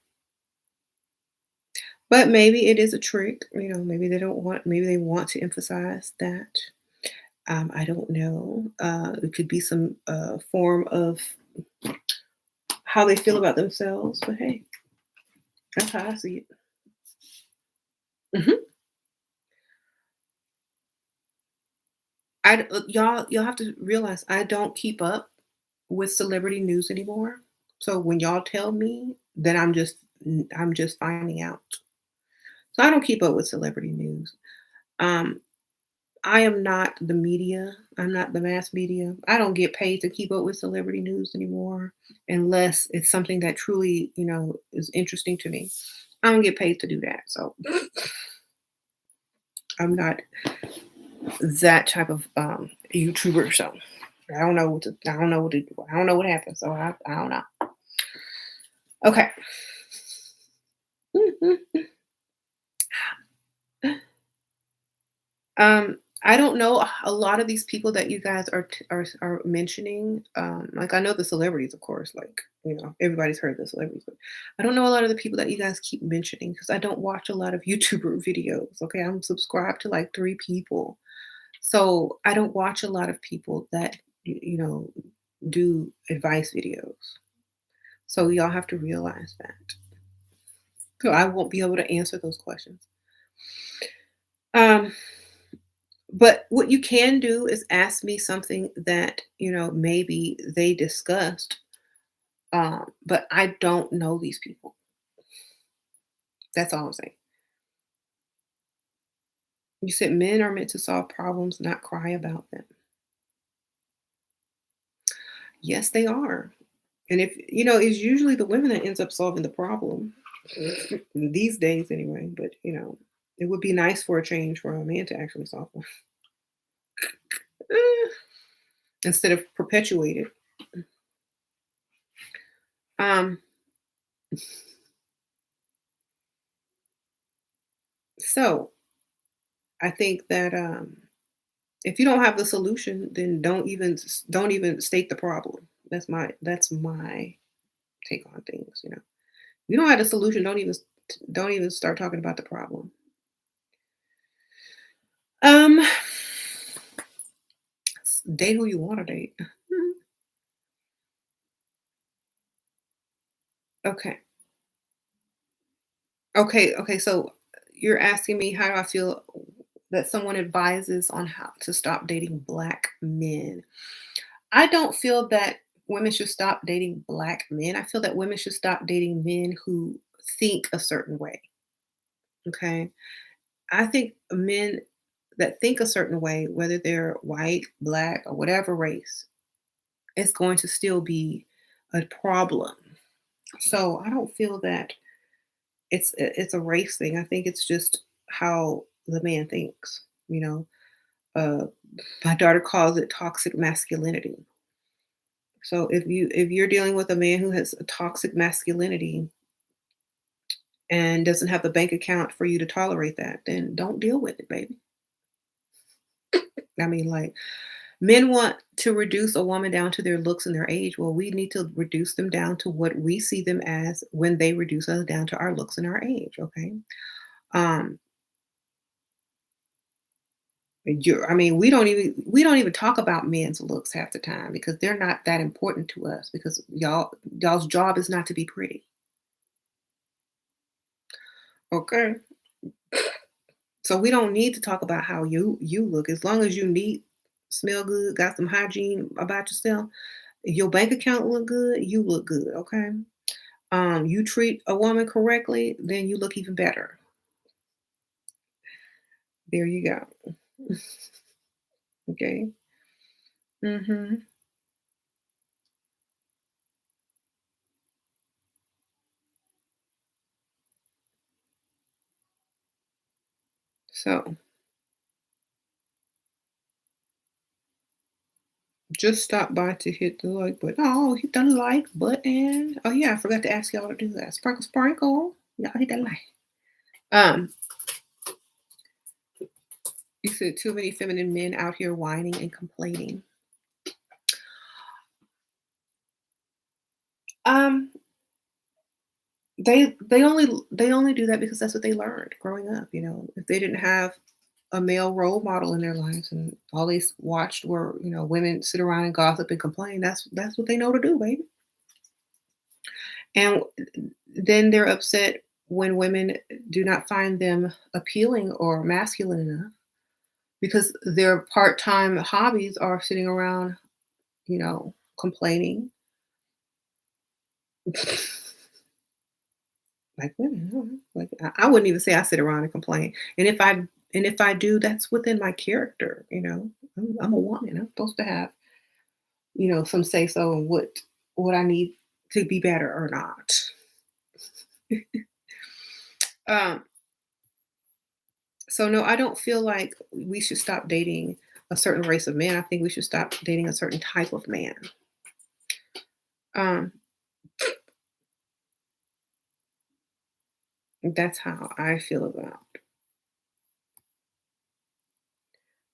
but maybe it is a trick. Maybe they don't want. Maybe they want to emphasize that. I don't know. It could be some form of how they feel about themselves. But hey, that's how I see it. Mhm. Y'all have to realize I don't keep up with celebrity news anymore. So when y'all tell me, then I'm just finding out. So I don't keep up with celebrity news. Um, I am not the media. I'm not the mass media. I don't get paid to keep up with celebrity news anymore unless it's something that truly, is interesting to me. I don't get paid to do that. So I'm not that type of YouTuber. So I don't know what to do. I don't know what happened. So I don't know. Okay. I don't know a lot of these people that you guys are mentioning. Like I know the celebrities, of course. Like everybody's heard of the celebrities, but I don't know a lot of the people that you guys keep mentioning because I don't watch a lot of YouTuber videos. Okay, I'm subscribed to like 3 people, so I don't watch a lot of people that do advice videos. So y'all have to realize that. So I won't be able to answer those questions. Um, But what you can do is ask me something that, maybe they discussed, but I don't know these people. That's all I'm saying. You said men are meant to solve problems, not cry about them. Yes, they are. And if it's usually the women that ends up solving the problem these days anyway. But it would be nice for a change for a man to actually solve one instead of perpetuate it. Um, so I think that if you don't have the solution, then don't even state the problem. That's my take on things. If you don't have the solution, don't even start talking about the problem. Um, date who you want to date. Okay, okay. So you're asking me how do I feel that someone advises on how to stop dating black men. I don't feel that women should stop dating black men. I feel that women should stop dating men who think a certain way. Okay. I think men that think a certain way, whether they're white, black, or whatever race, is going to still be a problem. So I don't feel that it's a race thing. I think it's just how the man thinks. Uh, my daughter calls it toxic masculinity. So if you're dealing with a man who has a toxic masculinity and doesn't have the bank account for you to tolerate that, then don't deal with it, baby. I mean, like, men want to reduce a woman down to their looks and their age. Well, we need to reduce them down to what we see them as when they reduce us down to our looks and our age. Okay. Um, I mean, we don't even talk about men's looks half the time because they're not that important to us because y'all's job is not to be pretty. Okay. So we don't need to talk about how you look as long as you neat, smell good, got some hygiene about yourself. If your bank account look good, you look good. Okay. You treat a woman correctly, then you look even better. There you go. Okay. Hmm. So just stop by to hit the like button. Oh, hit the like button. Oh yeah, I forgot to ask y'all to do that. Sprinkle, sprinkle. Y'all hit that like. Um, you said too many feminine men out here whining and complaining. Um, they only do that because that's what they learned growing up, you know. If they didn't have a male role model in their lives and all they watched were, women sit around and gossip and complain, that's what they know to do, baby. And then they're upset when women do not find them appealing or masculine enough because their part-time hobbies are sitting around, complaining. Like women, I don't know. Like I wouldn't even say I sit around and complain. And if I do, that's within my character. I'm a woman. I'm supposed to have some say so in what I need to be better or not. Um, so no, I don't feel like we should stop dating a certain race of man. I think we should stop dating a certain type of man. Um, that's how I feel about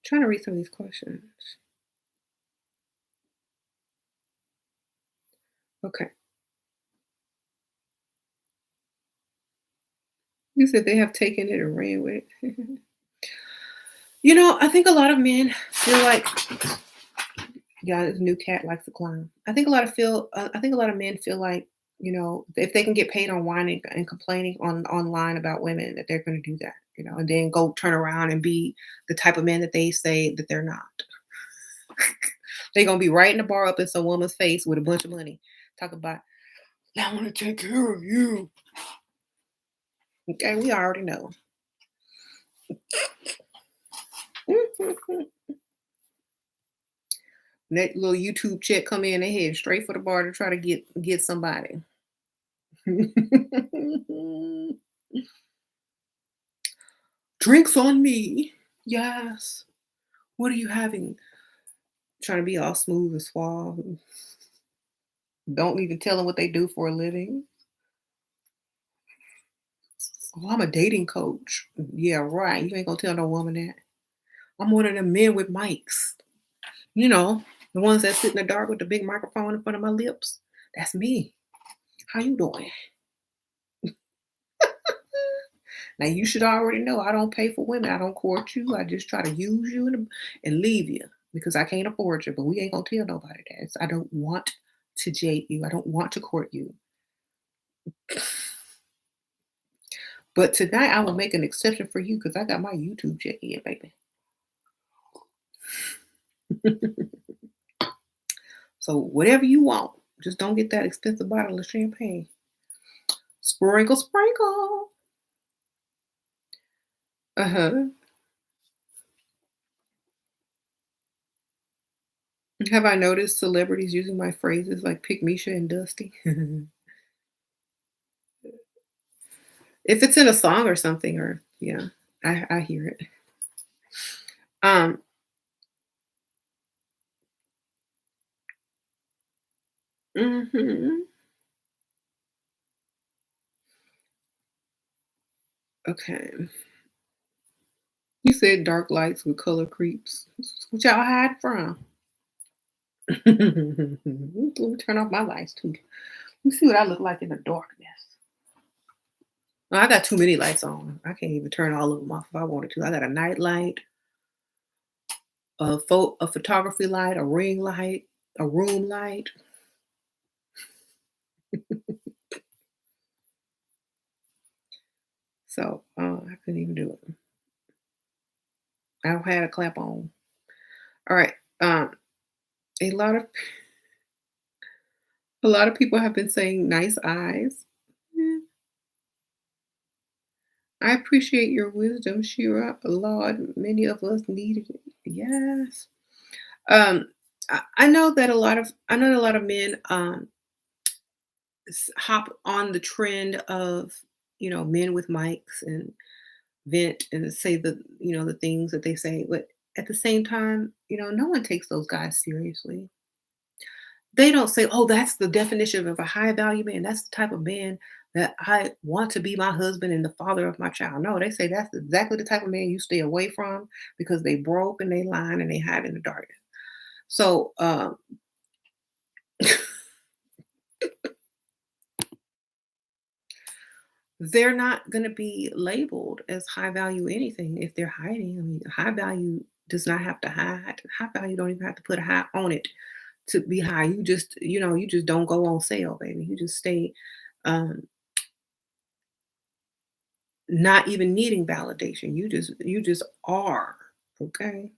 trying to read some of these questions. Okay. You said they have taken it and ran with it. I think a lot of men feel like, yeah, this new cat likes to climb. I think a lot of men feel like, if they can get paid on whining and complaining online about women, that they're going to do that, and then go turn around and be the type of man that they say that they're not. They're gonna be right in the bar up in some woman's face with a bunch of money, talk about, I want to take care of you. Okay, we already know. That little YouTube check come in, they head straight for the bar to try to get somebody. Drinks on me. Yes. What are you having? Trying to be all smooth and suave. Don't even tell them what they do for a living. Oh, I'm a dating coach. Yeah, right. You ain't gonna tell no woman that. I'm one of them men with mics. The ones that sit in the dark with the big microphone in front of my lips. That's me. How you doing? Now you should already know I don't pay for women. I don't court you. I just try to use you and leave you because I can't afford you. But we ain't gonna tell nobody that. I don't want to date you. I don't want to court you. But tonight I will make an exception for you because I got my YouTube check in, baby. So whatever you want, just don't get that expensive bottle of champagne. Sprinkle, sprinkle. Uh-huh. Have I noticed celebrities using my phrases like pick Misha and Dusty? If it's in a song or something, or yeah, I hear it. Um, mhm. Okay. You said dark lights with color creeps. What y'all hide from? Let me turn off my lights too. Let me see what I look like in the darkness. Oh, I got too many lights on. I can't even turn all of them off if I wanted to. I got a night light, a photography light, a ring light, a room light. So I couldn't even do it. I don't have a clap on. All right. A lot of people have been saying nice eyes. Yeah. I appreciate your wisdom, Shira. Lord, many of us needed it. Yes. I know that a lot of men hop on the trend of men with mics and vent and say the things that they say, but at the same time, no one takes those guys seriously. They don't say, "Oh, that's the definition of a high value man. That's the type of man that I want to be my husband and the father of my child." No, they say that's exactly the type of man you stay away from because they broke and they lying and they hide in the darkness. So they're not gonna be labeled as high value anything if they're hiding. I mean, high value does not have to hide. High value don't even have to put a high on it to be high. You just, you just don't go on sale, baby. You just stay um not even needing validation. You just are. Okay.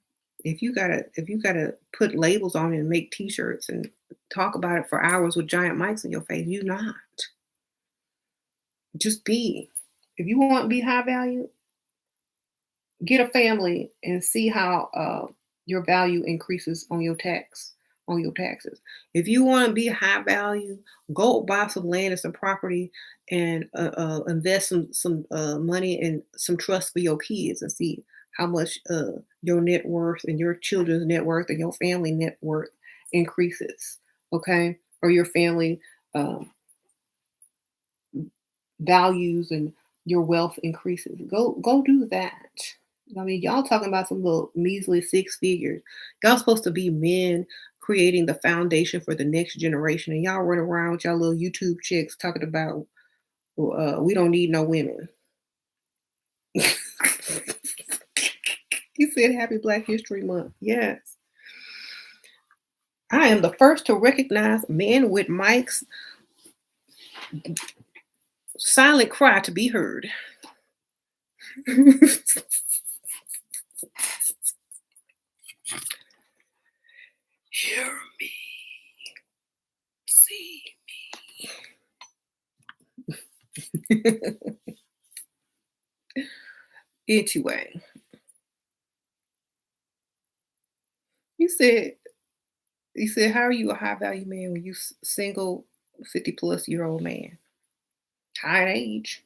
If you gotta put labels on it and make t-shirts and talk about it for hours with giant mics in your face, you not. Just be. If you want to be high value, get a family and see how your value increases on your taxes. If you want to be high value, go buy some land and some property and invest some money and some trust for your kids and see how much your net worth and your children's net worth and your family net worth increases. Okay, or your family um, values and your wealth increases. Go do that. I mean, y'all talking about some little measly six figures. Y'all supposed to be men creating the foundation for the next generation, and y'all run around with y'all little YouTube chicks talking about we don't need no women. You said Happy Black History Month. Yes. I am the first to recognize men with mics silent cry to be heard. Hear me, see me. Anyway, you said you said how are you a high value man when you single 50-plus-year-old man? High in age.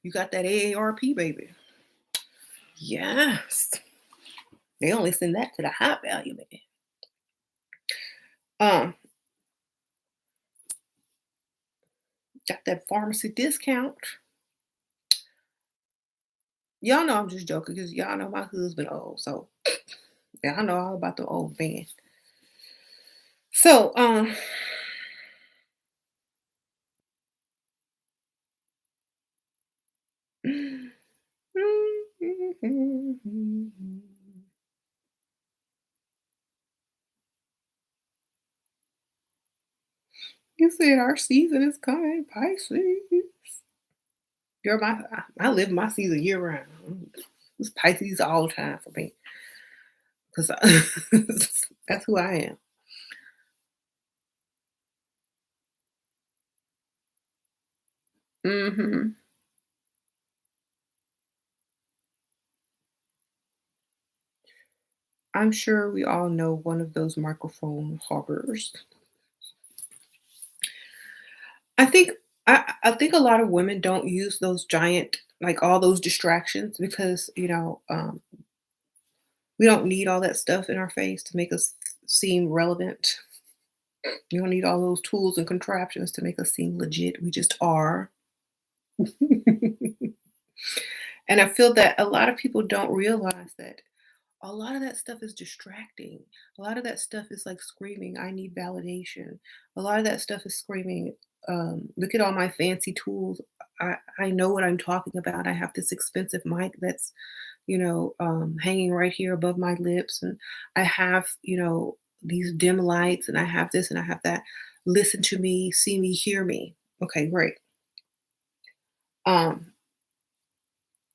You got that AARP, baby. Yes. They only send that to the high value man. Um, got that pharmacy discount. Y'all know I'm just joking because y'all know my husband old. So yeah, I know all about the old man. So you said our season is coming, Pisces. Girl, I live my season year round. It's Pisces all the time for me because that's who I am. Hmm. I'm sure we all know one of those microphone hoggers. I think I think a lot of women don't use those giant like all those distractions because we don't need all that stuff in our face to make us seem relevant. You don't need all those tools and contraptions to make us seem legit. We just are. And I feel that a lot of people don't realize that a lot of that stuff is distracting. A lot of that stuff is like screaming, I need validation. A lot of that stuff is screaming, look at all my fancy tools. I know what I'm talking about. I have this expensive mic that's, hanging right here above my lips. And I have, these dim lights and I have this and I have that. Listen to me, see me, hear me. Okay, great. Um,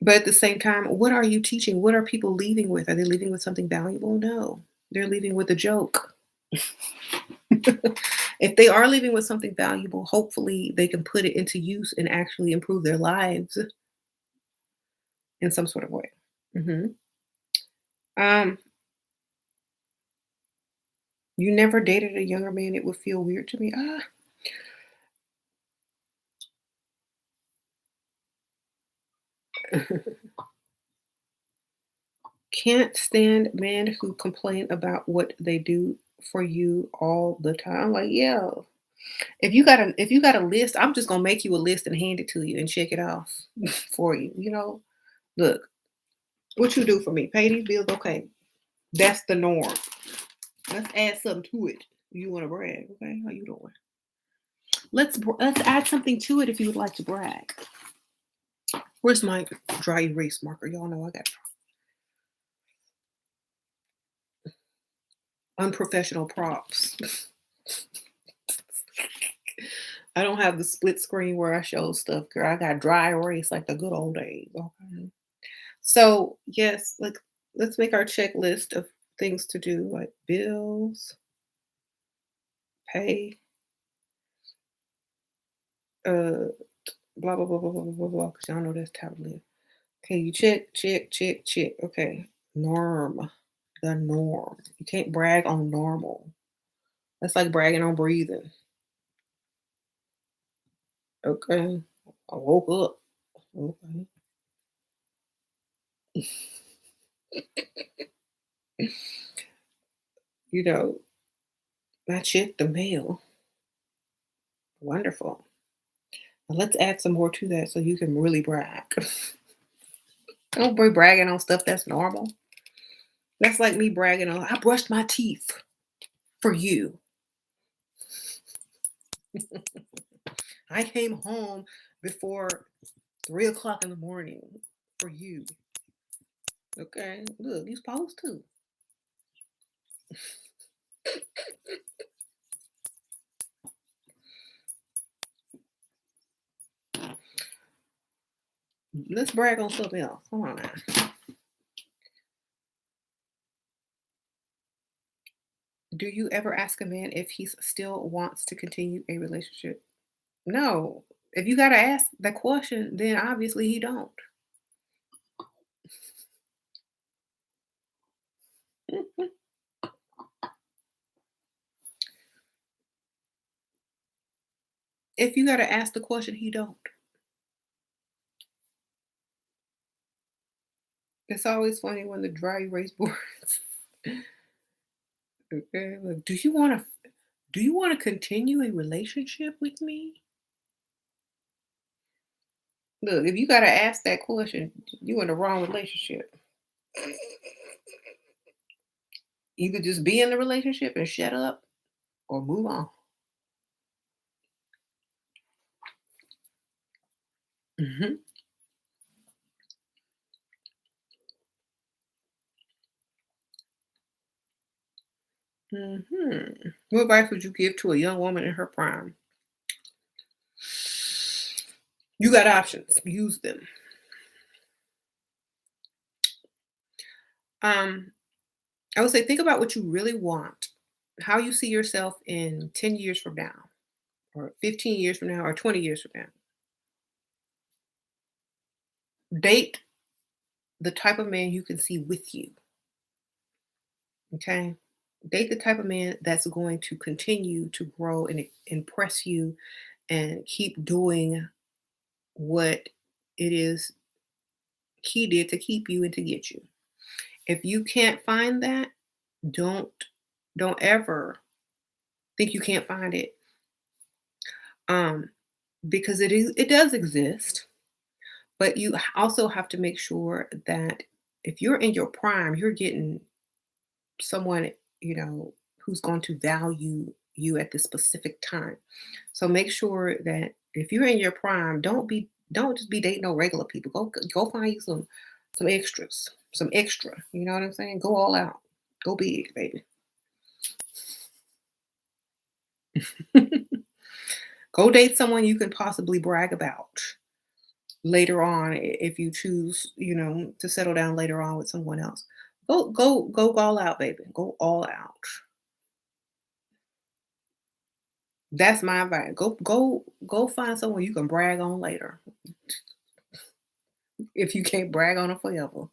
but at the same time, what are you teaching? What are people leaving with? Are they leaving with something valuable? No, they're leaving with a joke. If they are leaving with something valuable, hopefully they can put it into use and actually improve their lives in some sort of way. Hmm. Um, you never dated a younger man, it would feel weird to me. Can't stand men who complain about what they do for you all the time. Like, yeah, if you got a list, I'm just gonna make you a list and hand it to you and check it off for you. Look, what you do for me? Pay these bills, okay? That's the norm. Let's add something to it. You want to brag, okay? How you doing? Let's add something to it if you would like to brag. Where's my dry erase marker? Y'all know I got unprofessional props. I don't have the split screen where I show stuff, girl. I got dry erase like the good old days. Okay. So yes, like let's make our checklist of things to do, like bills, pay, uh, blah blah blah blah blah blah blah. Because y'all know that's tablet. Okay, you check, check, check, check. Okay, norm, the norm. You can't brag on normal. That's like bragging on breathing. Okay, I woke up. Okay, you know, I checked the mail. Wonderful. Now let's add some more to that so you can really brag. Don't be bragging on stuff that's normal. That's like me bragging on, I brushed my teeth for you. I came home before 3 o'clock in the morning for you. Okay, look, you supposed to. Let's brag on something else. Come on now. Do you ever ask a man if he still wants to continue a relationship? No. If you gotta ask that question, then obviously he don't. If you gotta ask the question, he don't. It's always funny when the dry erase boards. Okay, like, do you wanna continue a relationship with me? Look, if you gotta ask that question, you in the wrong relationship. Either just be in the relationship and shut up or move on. Mhm. Mhm. What advice would you give to a young woman in her prime? You got options. Use them. Um, I would say think about what you really want, how you see yourself in 10 years from now, or 15 years from now, or 20 years from now. Date the type of man you can see with you. Okay. Date the type of man that's going to continue to grow and impress you and keep doing what it is he did to keep you and to get you. If you can't find that, don't don't ever think you can't find it. Um, because it does exist, but you also have to make sure that if you're in your prime, you're getting someone, who's going to value you at this specific time. So make sure that if you're in your prime, don't just be dating no regular people. Go find you some extras, some extra. You know what I'm saying? Go all out. Go big, baby. Go date someone you can possibly brag about later on if you choose, to settle down later on with someone else. Go all out, baby. Go all out. That's my advice. Go find someone you can brag on later if you can't brag on them forever.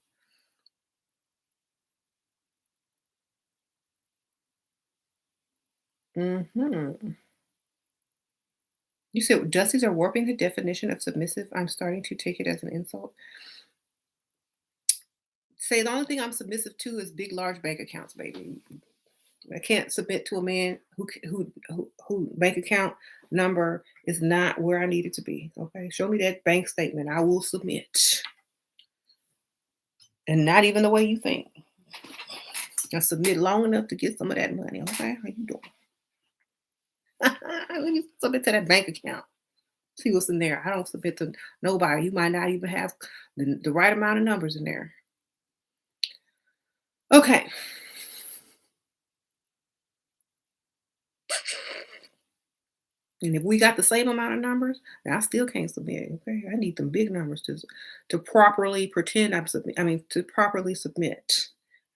Hmm. You said Dusty's are warping the definition of submissive. I'm starting to take it as an insult. Say the only thing I'm submissive to is big, large bank accounts, baby. I can't submit to a man who bank account number is not where I need it to be. Okay, show me that bank statement. I will submit, and not even the way you think. I submit long enough to get some of that money. Okay, how you doing? Let me submit to that bank account. See what's in there. I don't submit to nobody. You might not even have the right amount of numbers in there. Okay. And if we got the same amount of numbers, then I still can't submit. Okay. I need them big numbers to properly pretend I'm submit. I mean, to properly submit.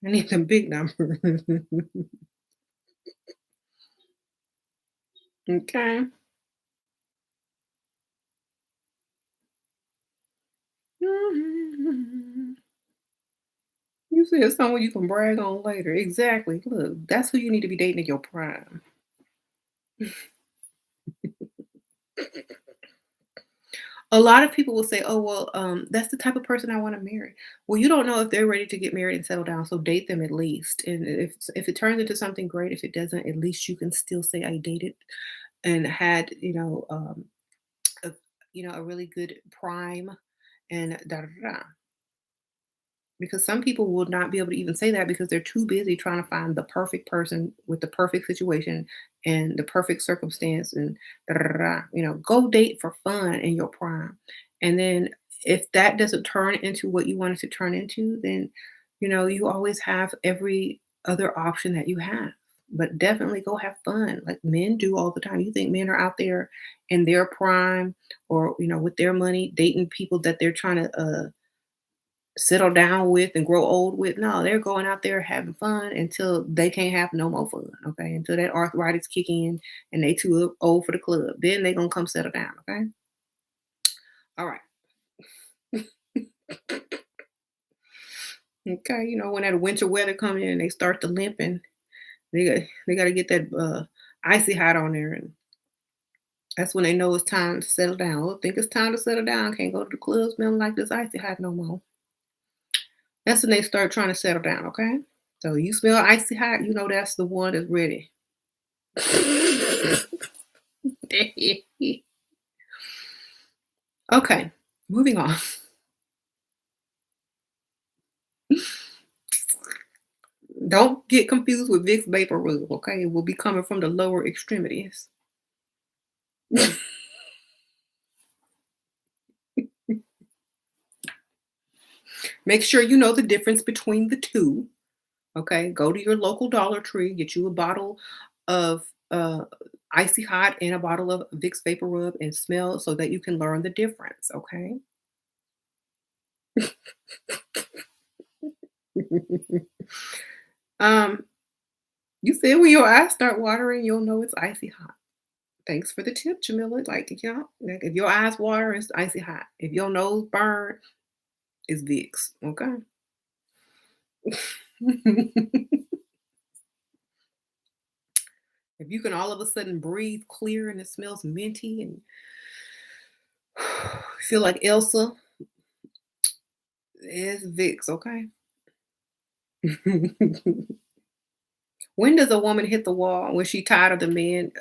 I need them big numbers. Okay. You said someone you can brag on later. Exactly. Look, that's who you need to be dating in your prime. A lot of people will say, "Oh, well, that's the type of person I want to marry." Well, you don't know if they're ready to get married and settle down, so date them at least. And if it turns into something great, if it doesn't, at least you can still say, "I dated and had a, a really good prime," and da da da. Because some people will not be able to even say that because they're too busy trying to find the perfect person with the perfect situation and the perfect circumstance and da, da, da, da. Go date for fun in your prime. And then if that doesn't turn into what you want it to turn into, then you always have every other option that you have. But definitely go have fun like men do all the time. You think men are out there in their prime or with their money dating people that they're trying to settle down with and grow old with. No, they're going out there having fun until they can't have no more fun. Okay. Until that arthritis kick in and they too old for the club. Then they gonna come settle down. Okay. All right. Okay. When that winter weather come in and they start to limping, they gotta get that icy hot on there. And that's when they know it's time to settle down. Oh, think it's time to settle down. Can't go to the club smelling like this icy hot no more. That's when they start trying to settle down, okay? So you smell icy hot, that's the one that's ready. Okay, moving on. Don't get confused with Vicks Vapor Rub, okay? It will be coming from the lower extremities. Make sure you know the difference between the two, okay? Go to your local Dollar Tree, get you a bottle of icy hot and a bottle of Vicks Vapor Rub and smell so that you can learn the difference, okay? um, you said when your eyes start watering, you'll know it's icy hot. Thanks for the tip, Jamila. Like if your eyes water, it's icy hot. If your nose burn, it's Vicks. Okay. If you can all of a sudden breathe clear and it smells minty and feel like Elsa, it's Vicks. Okay. When does a woman hit the wall? When she tired of the men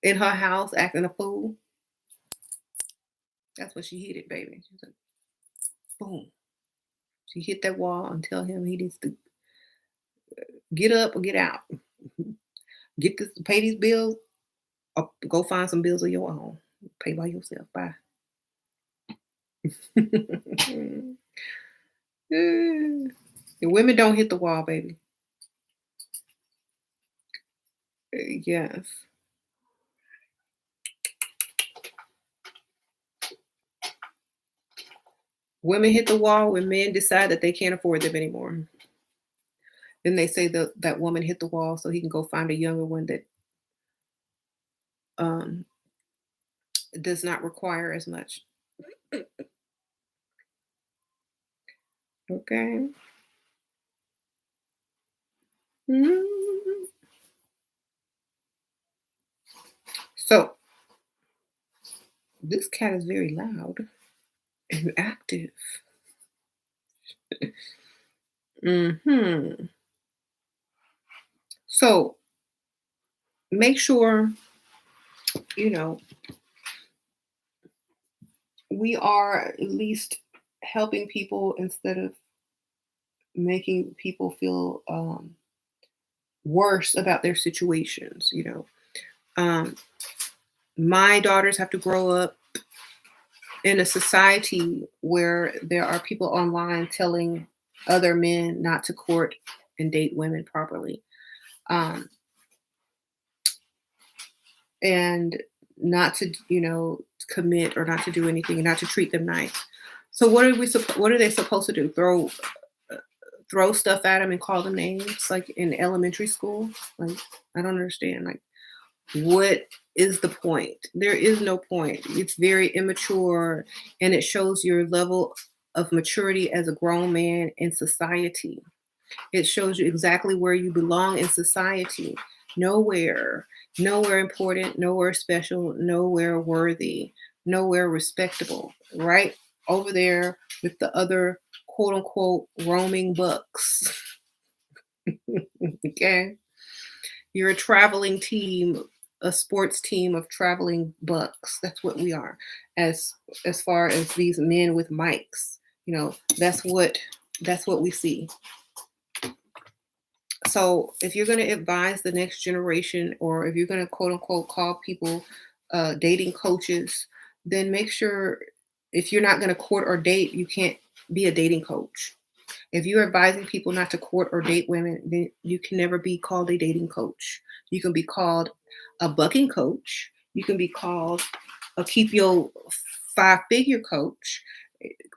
in her house acting a fool? That's when she hit it, baby. She's like, boom. She hit that wall and tell him he needs to get up or get out. Get this, pay these bills, or go find some bills of your own. Pay by yourself. Bye. The women don't hit the wall, baby. Yes. Women hit the wall when men decide that they can't afford them anymore. Then they say that woman hit the wall so he can go find a younger one that um, does not require as much. Okay. Mhm. So this cat is very loud and active. Hmm. So make sure you know we are at least helping people instead of making people feel worse about their situations. Um, my daughters have to grow up in a society where there are people online telling other men not to court and date women properly, um, and not to, commit or not to do anything and not to treat them nice. So what are they supposed to do? Throw stuff at them and call them names like in elementary school? Like, I don't understand. Like, what is the point? There is no point. It's very immature, and it shows your level of maturity as a grown man in society. It shows you exactly where you belong in society. Nowhere, nowhere important, nowhere special, nowhere worthy, nowhere respectable. Right over there with the other quote unquote roaming bucks. Okay. You're a traveling team, a sports team of traveling bucks. That's what we are. As far as these men with mics, that's what we see. So if you're going to advise the next generation, or if you're going to quote unquote call people dating coaches, then make sure, if you're not going to court or date, you can't be a dating coach. If you're advising people not to court or date women, then you can never be called a dating coach. You can be called a bucking coach. You can be called a keep your 5-figure coach.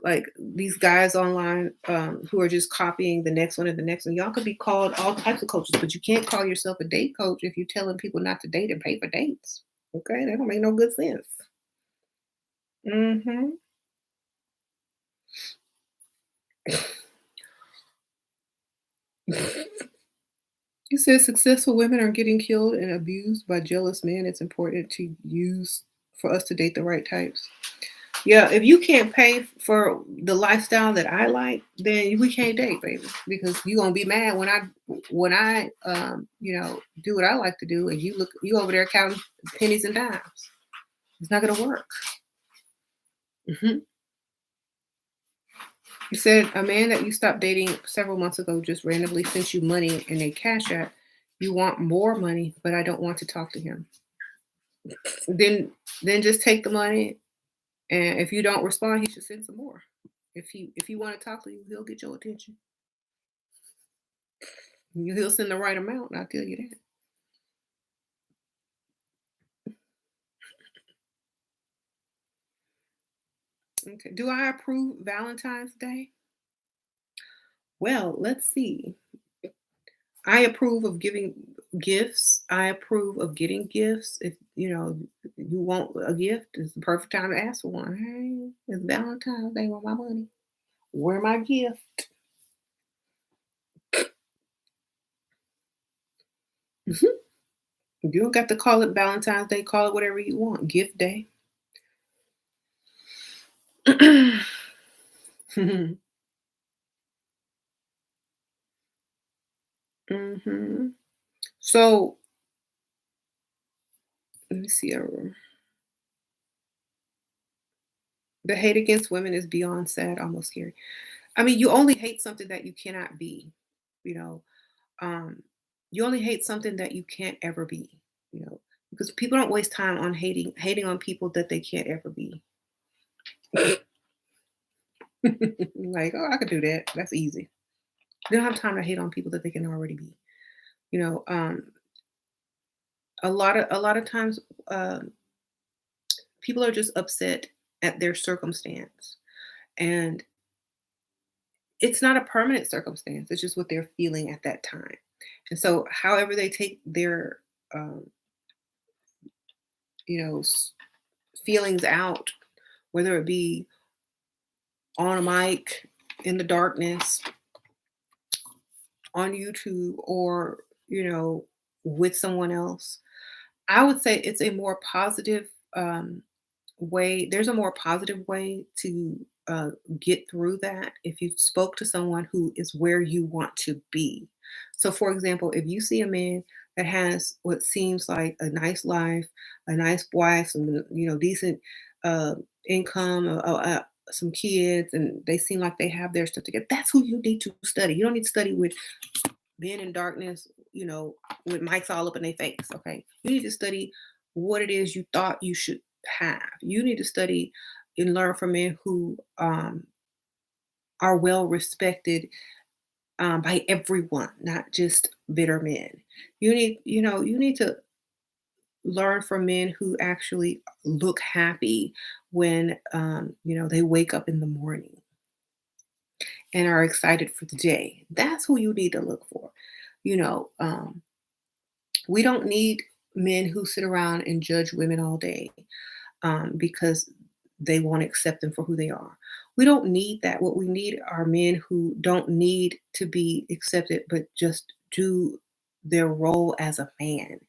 Like these guys online who are just copying the next one and the next one. Y'all could be called all types of coaches, but you can't call yourself a date coach if you're telling people not to date and pay for dates. Okay, that don't make no good sense. Hmm. You said successful women are getting killed and abused by jealous men. It's important to use for us to date the right types. Yeah, if you can't pay for the lifestyle that I like, then we can't date, baby. Because you're gonna be mad when I do what I like to do, and you over there counting pennies and dimes. It's not gonna work. Hmm. You said a man that you stopped dating several months ago just randomly sent you money and a cash app. You want more money, but I don't want to talk to him. Then just take the money, and if you don't respond, he should send some more. If he want to talk to you, he'll get your attention. He'll send the right amount. I'll tell you that. Okay. Do I approve Valentine's Day? Well, let's see. I approve of giving gifts. I approve of getting gifts. If you want a gift, it's the perfect time to ask for one. Hey, it's Valentine's Day. Want my money? Where my gift? Mhm. You don't got to call it Valentine's Day. Call it whatever you want. Gift day. Hmm. So let me see. The hate against women is beyond sad, almost scary. I mean, you only hate something that you cannot be. You know, um, you only hate something that you can't ever be. Because people don't waste time on hating on people that they can't ever be. Like, oh, I could do that. That's easy. They don't have time to hate on people that they can already be. You know, um, a lot of times, um, people are just upset at their circumstance, and it's not a permanent circumstance. It's just what they're feeling at that time. And so, however they take their, um, feelings out, whether it be on a mic, in the darkness, on YouTube, or with someone else, I would say it's a more positive way. There's a more positive way to get through that if you spoke to someone who is where you want to be. So, for example, if you see a man that has what seems like a nice life, a nice wife, some decent uh, income, some kids, and they seem like they have their stuff together, that's who you need to study. You don't need to study with men in darkness, with mics all up in their face. Okay. You need to study what it is you thought you should have. You need to study and learn from men who are well respected by everyone, not just bitter men. You need to learn from men who actually look happy when they wake up in the morning and are excited for the day. That's who you need to look for. You know, we don't need men who sit around and judge women all day because they won't accept them for who they are. We don't need that. What we need are men who don't need to be accepted, but just do their role as a man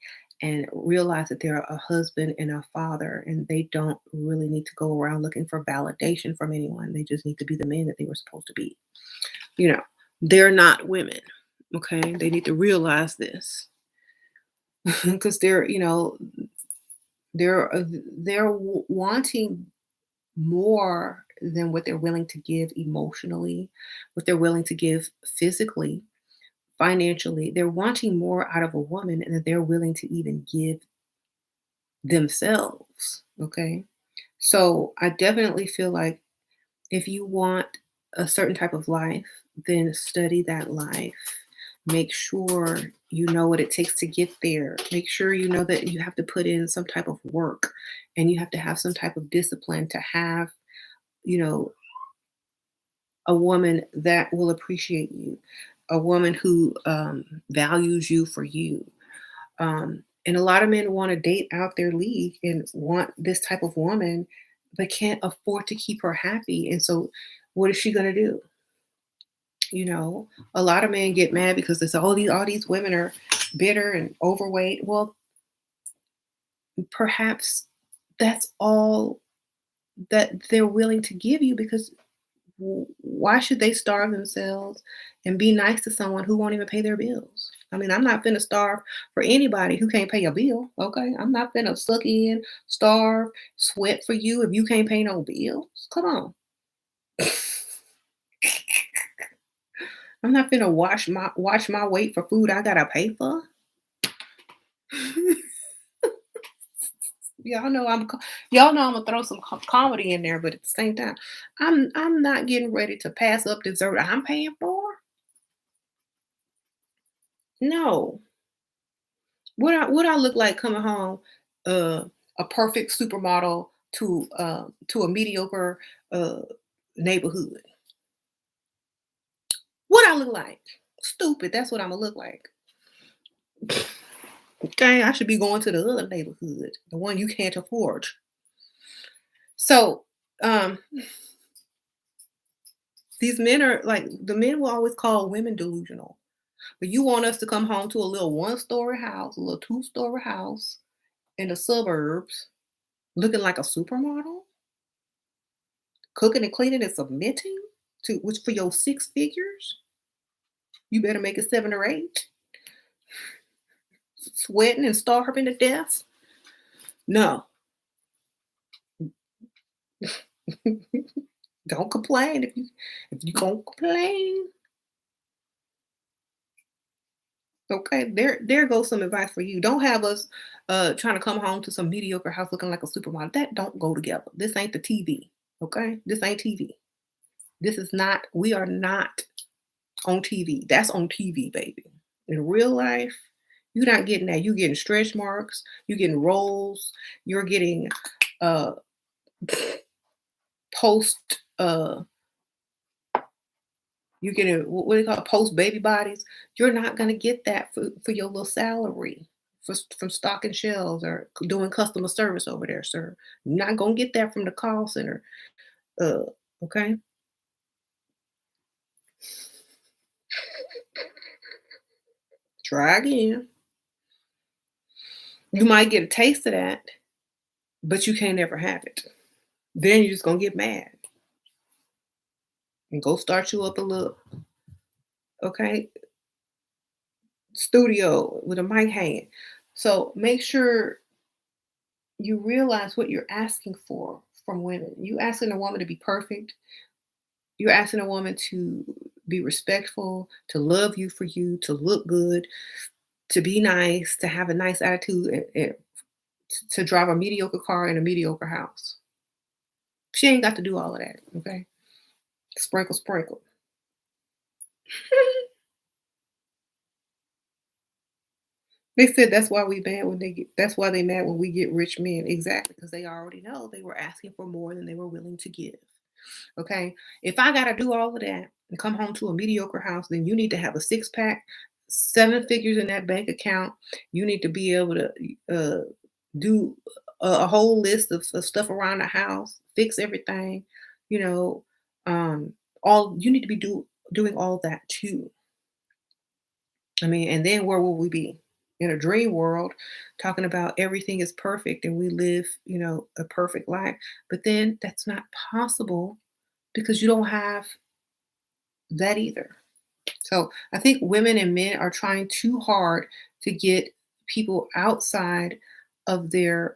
and realize that they're a husband and a father, and they don't really need to go around looking for validation from anyone. They just need to be the man that they were supposed to be. You know, they're not women. Okay. They need to realize this because they're wanting more than what they're willing to give emotionally, what they're willing to give physically, financially. They're wanting more out of a woman than they're willing to even give themselves. Okay. So I definitely feel like if you want a certain type of life, then study that life. Make sure you know what it takes to get there. Make sure you know that you have to put in some type of work and you have to have some type of discipline to have, you know, a woman that will appreciate you, a woman who values you for you. And a lot of men want to date out their league and want this type of woman, but can't afford to keep her happy. And so, what is she going to do? A lot of men get mad because they say, "Oh, all these women are bitter and overweight." Well, perhaps that's all that they're willing to give you because why should they starve themselves and be nice to someone who won't even pay their bills? I mean, I'm not finna starve for anybody who can't pay a bill. Okay, I'm not finna suck in, starve, sweat for you if you can't pay no bills. Come on, I'm not finna wash my weight for food I gotta pay for. Y'all know y'all know I'm gonna throw some comedy in there, but at the same time, I'm not getting ready to pass up dessert I'm paying for. No, what I look like coming home, uh, a perfect supermodel to a mediocre uh neighborhood. What I look like? Stupid. That's what I'm gonna look like. Okay, I should be going to the other neighborhood, the one you can't afford. So, um, these men are like the men will always call women delusional. But you want us to come home to a little one-story house, a little two-story house in the suburbs, looking like a supermodel, cooking and cleaning and submitting to which for your six figures, you better make it seven or eight, sweating and starving to death. No, don't complain if you gonna complain. Okay, there goes some advice for you. Don't have us trying to come home to some mediocre house looking like a supermodel. That don't go together. This ain't the TV. Okay, this ain't TV. This is not. We are not on TV. That's on TV, baby. In real life, you're not getting that. You're getting stretch marks. You're getting rolls. You're getting uh post you're getting what do you call it, post baby bodies. You're not gonna get that for your little salary from stocking shelves or doing customer service over there, sir. You're not gonna get that from the call center. Uh okay. Try again. You might get a taste of that, but you can't ever have it. Then you're just gonna get mad and go start you up a little, okay, studio with a mic hanging. So make sure you realize what you're asking for from women. You asking a woman to be perfect. You're asking a woman to be respectful, to love you for you, to look good, to be nice, to have a nice attitude, and to drive a mediocre car in a mediocre house. She ain't got to do all of that, okay? Sprinkle, sprinkle. They said that's why we mad when they get that's why they mad when we get rich men. Exactly, because they already know they were asking for more than they were willing to give. Okay. If I gotta do all of that and come home to a mediocre house, then you need to have a six pack, seven figures in that bank account. You need to be able to do a whole list of stuff around the house, fix everything, you know. All you need to be doing all that too. I mean, and then where will we be? In a dream world, talking about everything is perfect and we live, a perfect life. But then that's not possible because you don't have that either. So I think women and men are trying too hard to get people outside of their,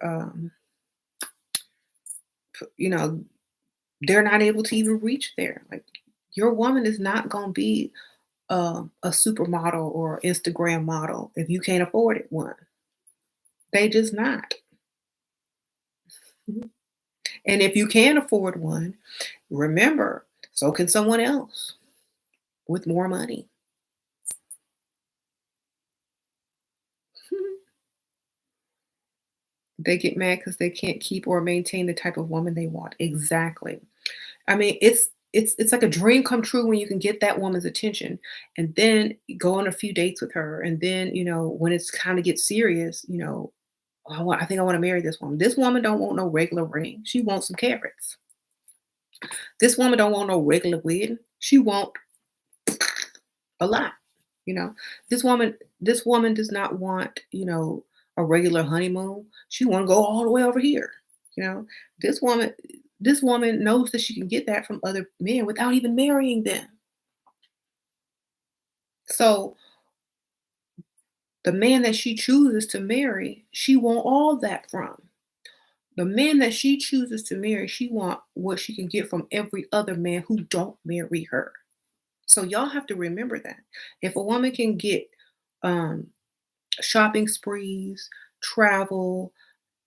you know, they're not able to even reach there. Like your woman is not going to be a supermodel or Instagram model if you can't afford it. One, they just not. Mhm. And if you can afford one, remember, so can someone else with more money. They get mad because they can't keep or maintain the type of woman they want. Exactly. I mean, it's like a dream come true when you can get that woman's attention and then go on a few dates with her. And then, when it's kind of gets serious, "Oh, I think I want to marry this woman. This woman don't want no regular ring. She wants some carrots. This woman don't want no regular wedding. She want a lot. You know, this woman does not want, a regular honeymoon. She want to go all the way over here. You know, this woman this woman knows that she can get that from other men without even marrying them. So the man that she chooses to marry, she want all that from. The man that she chooses to marry, she want what she can get from every other man who don't marry her. So y'all have to remember that. If a woman can get um shopping sprees, travel,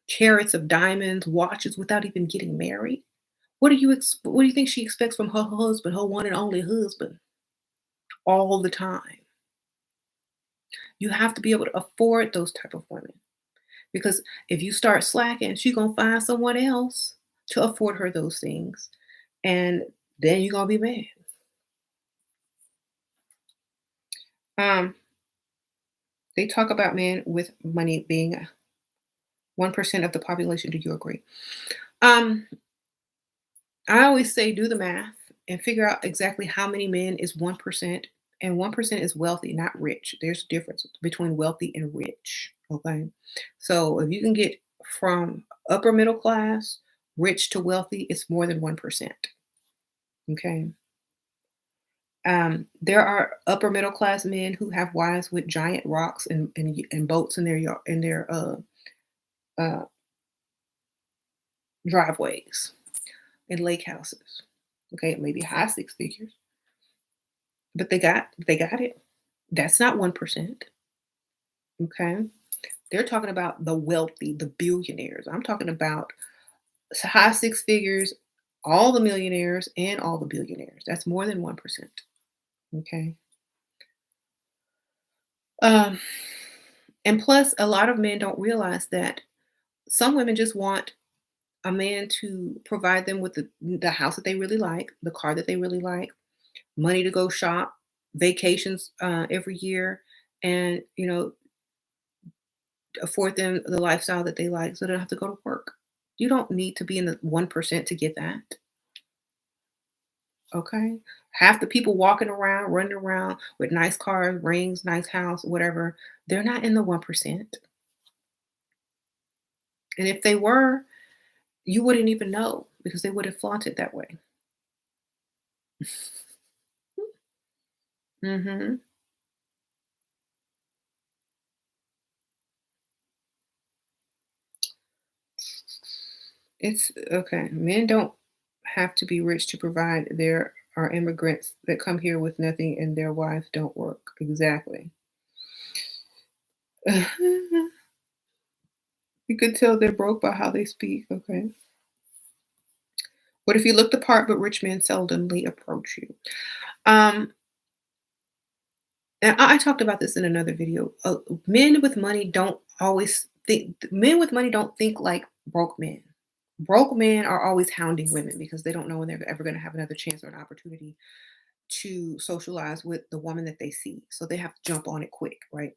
carats of diamonds, watches without even getting married. What do you think she expects from her husband, her one and only husband, all the time? You have to be able to afford those type of women because if you start slacking, she's gonna find someone else to afford her those things, and then you're gonna be mad. Um, they talk about men with money being 1% of the population. Do you agree? Um, I always say do the math and figure out exactly how many men is 1%. And 1% is wealthy, not rich. There's a difference between wealthy and rich. Okay. So if you can get from upper middle class, rich to wealthy, it's more than 1%. Okay. There are upper middle class men who have wives with giant rocks and boats in their yard in their uh, driveways and lake houses. Okay, maybe high six figures, but they got it. That's not 1%. Okay. They're talking about the wealthy, the billionaires. I'm talking about high six figures, all the millionaires and all the billionaires. That's more than 1%. Okay. Um, and plus, a lot of men don't realize that some women just want a man to provide them with the house that they really like, the car that they really like, money to go shop, vacations every year, and afford them the lifestyle that they like so they don't have to go to work. You don't need to be in the 1% to get that. Okay. Half the people walking around, running around with nice cars, rings, nice house, whatever, they're not in the 1%. And if they were, you wouldn't even know because they would have flaunted that way. Hmm. It's okay. Men don't have to be rich to provide. There are immigrants that come here with nothing and their wives don't work. Exactly. You could tell they're broke by how they speak. Okay. What if you look the part, but rich men seldomly approach you? Um, and I talked about this in another video. Men with money don't always think. Men with money don't think like broke men. Broke men are always hounding women because they don't know when they're ever going to have another chance or an opportunity to socialize with the woman that they see. So they have to jump on it quick, right?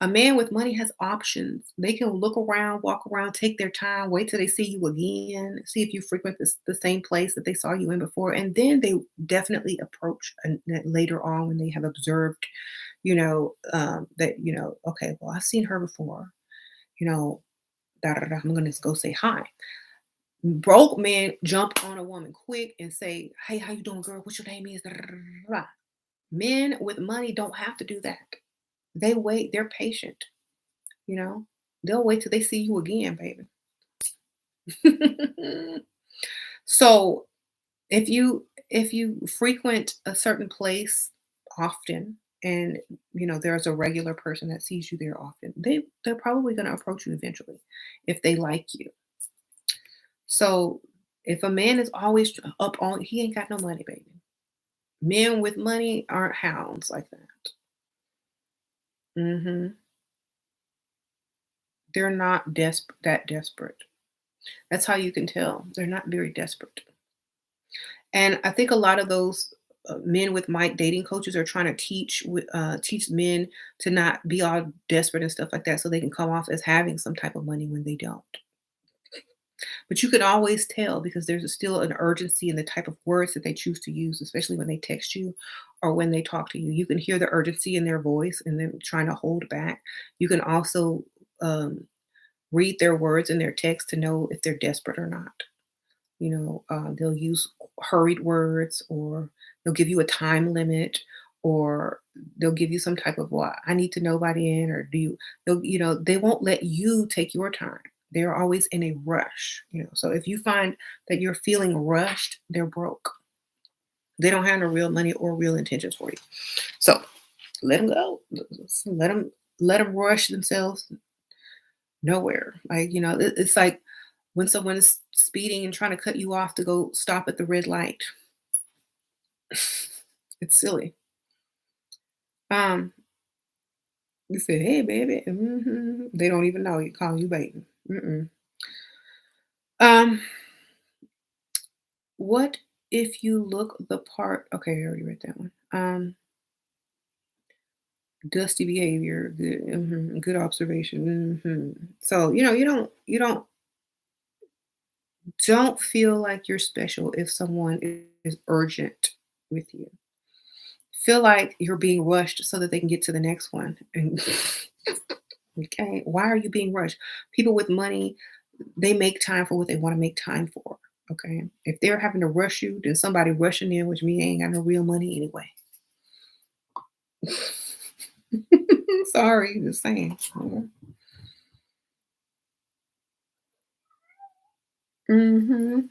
A man with money has options. They can look around, walk around, take their time, wait till they see you again, see if you frequent the same place that they saw you in before. And then they definitely approach later on when they have observed, that, okay, well, I've seen her before, you know, da, da, da, I'm going to go say hi. Broke men jump on a woman quick and say, "Hey, how you doing, girl? What's your name is?" Da, da, da, da, da. Men with money don't have to do that. They wait, they're patient, you know? They'll wait till they see you again, baby. So, if you frequent a certain place often and there's a regular person that sees you there often, they're probably going to approach you eventually if they like you. So, if a man is always up on, he ain't got no money, baby. Men with money aren't hounds like that. Mhm. They're not that desperate. That's how you can tell. They're not very desperate. And I think a lot of those men with Mike dating coaches are trying to teach men to not be all desperate and stuff like that, so they can come off as having some type of money when they don't. But you can always tell because there's still an urgency in the type of words that they choose to use, especially when they text you or when they talk to you. You can hear the urgency in their voice and them trying to hold back. You can also um, read their words in their text to know if they're desperate or not. They'll use hurried words, or they'll give you a time limit, or they'll give you some type of, well, I need to know by the end, or they won't let you take your time. They're always in a rush. So if you find that you're feeling rushed, they're broke. They don't have no real money or real intentions for you. So let them go. Let them rush themselves nowhere. Like, it's like when someone is speeding and trying to cut you off to go stop at the red light. It's silly. Um, you say, "Hey, baby," they don't even know you call you baby. Mm-mm. Um, what if you look the part? Okay, I already read that one. Dusty behavior, good observation. So you don't feel like you're special if someone is urgent with you. Feel like you're being rushed so that they can get to the next one. And okay, why are you being rushed? People with money, they make time for what they want to make time for. Okay. If they're having to rush you, then somebody rushing in, which means they ain't got no real money anyway. Sorry, just saying. Mm-hmm.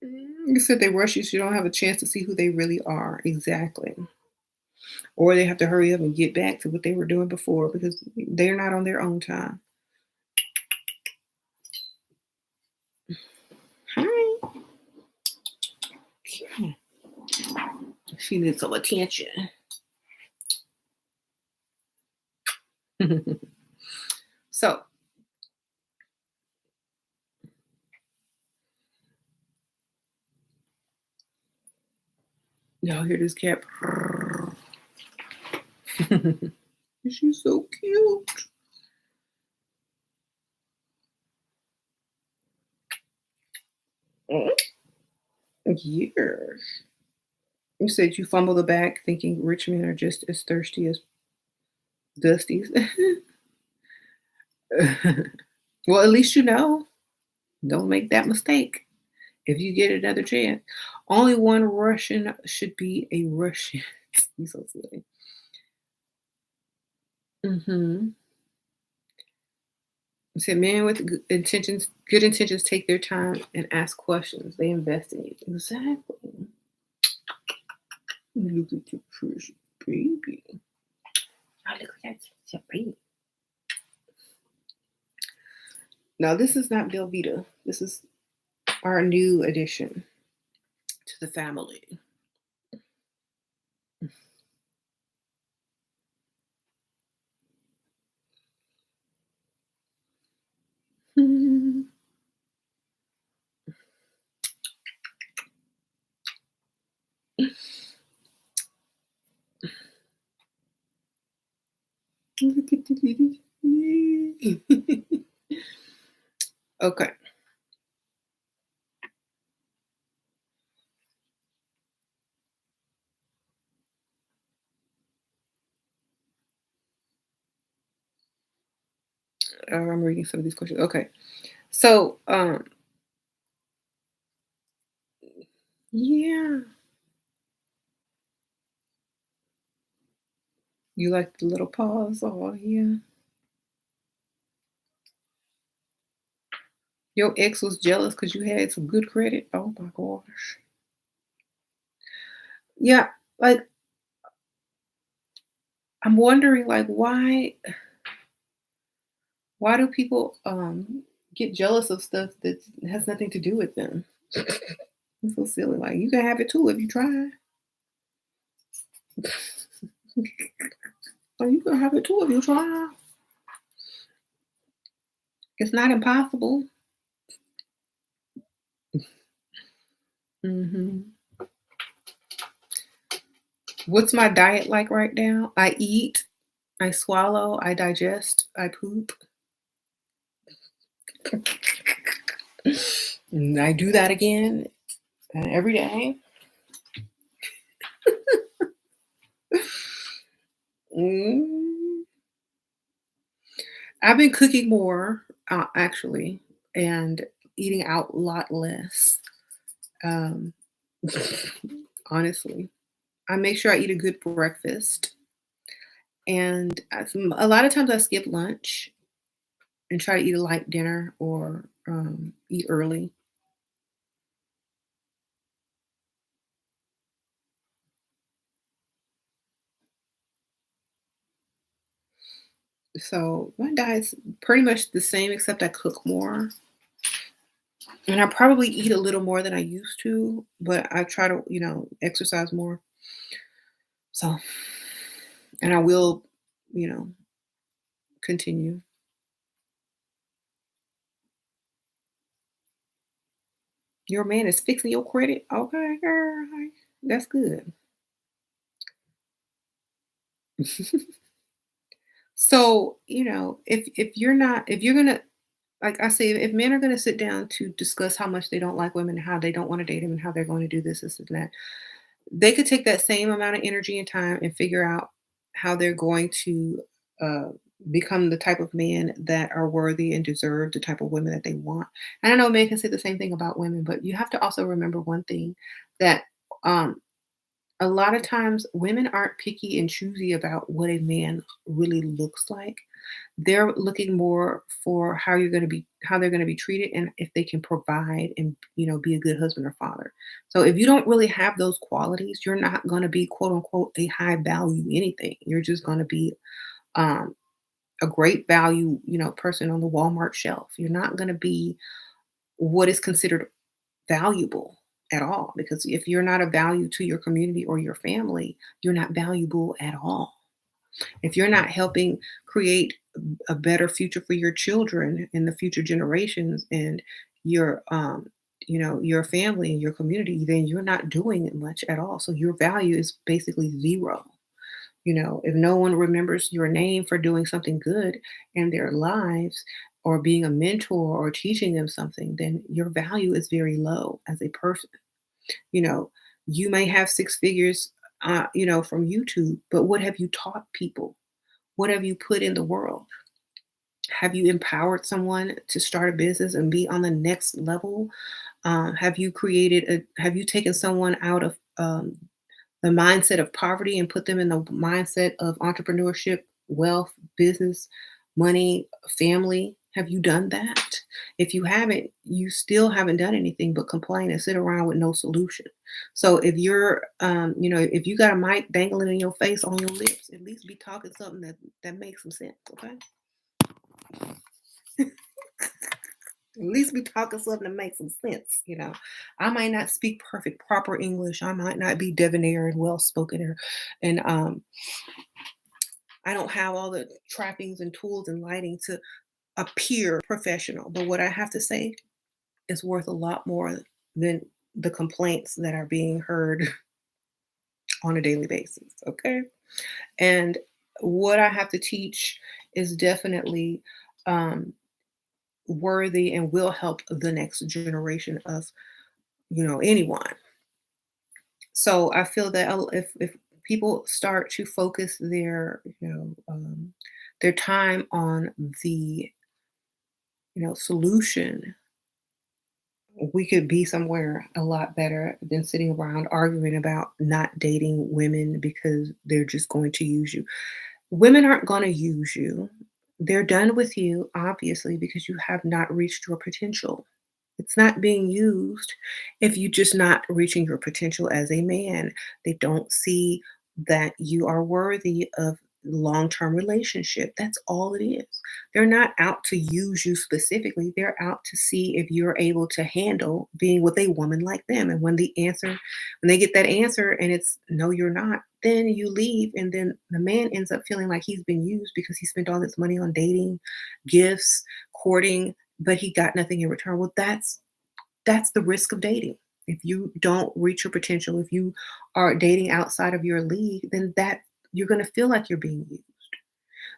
You said they rush you so you don't have a chance to see who they really are. Exactly. Or they have to hurry up and get back to what they were doing before because they're not on their own time. Hi. She needs some attention. So y'all hear this cat? She's so cute. Yeah. You said you fumble the bag thinking rich men are just as thirsty as Dusties. Well, at least you know. Don't make that mistake if you get another chance. Only one Russian should be a Russian. You so silly. Mm-hmm. Said men with good intentions take their time and ask questions. They invest in you. Exactly. Look at your precious baby. Oh, look at that. It's your baby. Now, this is not Velveeta. This is our new addition to the family. Look at the little- Okay. I'm reading some of these questions. Okay. So, yeah, you like the little paws. Oh, yeah. Your ex was jealous because you had some good credit. Oh my gosh. Yeah, like I'm wondering, like, why do people get jealous of stuff that has nothing to do with them? It's so silly. Like you can have it too if you try. Like you can have it too if you try. It's not impossible. Hmm. What's my diet like right now? I eat, I swallow, I digest, I poop. And I do that again every day. Mm. I've been cooking more, actually, and eating out a lot less. Um, honestly, I make sure I eat a good breakfast, and a lot of times I skip lunch and try to eat a light dinner or eat early. So my diet's pretty much the same, except I cook more, and I probably eat a little more than I used to, but I try to, exercise more. So, and I will, you know, continue. Your man is fixing your credit. Okay, girl. That's good. So, if you're gonna like I say, if men are gonna sit down to discuss how much they don't like women and how they don't want to date them and how they're going to do this and that, they could take that same amount of energy and time and figure out how they're going to uh, become the type of men that are worthy and deserve the type of women that they want. And I know men can say the same thing about women, but you have to also remember one thing that um, a lot of times women aren't picky and choosy about what a man really looks like. They're looking more for how they're going to be treated and if they can provide and be a good husband or father. So if you don't really have those qualities, you're not going to be quote unquote a high value anything. You're just going to be um a great value, person on the Walmart shelf. You're not going to be what is considered valuable at all because if you're not a value to your community or your family, you're not valuable at all. If you're not helping create a better future for your children and the future generations and your your family and your community, then you're not doing much at all. So your value is basically zero. If no one remembers your name for doing something good in their lives or being a mentor or teaching them something, then your value is very low as a person. You know, you may have six figures, from YouTube, but what have you taught people? What have you put in the world? Have you empowered someone to start a business and be on the next level? Have you taken someone out of the mindset of poverty and put them in the mindset of entrepreneurship, wealth, business, money, family? Have you done that? If you haven't, you still haven't done anything but complain and sit around with no solution. So if you're, if you got a mic dangling in your face on your lips, at least be talking something that makes some sense. Okay, at least be talking something that makes some sense. I might not speak perfect, proper English. I might not be debonair and well spoken, and I don't have all the trappings and tools and lighting to appear professional. But what I have to say is worth a lot more than the complaints that are being heard on a daily basis. Okay. And what I have to teach is definitely um, worthy and will help the next generation of, anyone. So I feel that if people start to focus their time on the, solution, we could be somewhere a lot better than sitting around arguing about not dating women because they're just going to use you. Women aren't going to use you. They're done with you, obviously, because you have not reached your potential. It's not being used if you're just not reaching your potential as a man. They don't see that you are worthy of long-term relationship. That's all it is. They're not out to use you specifically. They're out to see if you're able to handle being with a woman like them. And when they get that answer and it's no, you're not, then you leave. And then the man ends up feeling like he's been used because he spent all this money on dating, gifts, courting, but he got nothing in return. Well, that's the risk of dating. If you don't reach your potential, if you are dating outside of your league, then that you're going to feel like you're being used.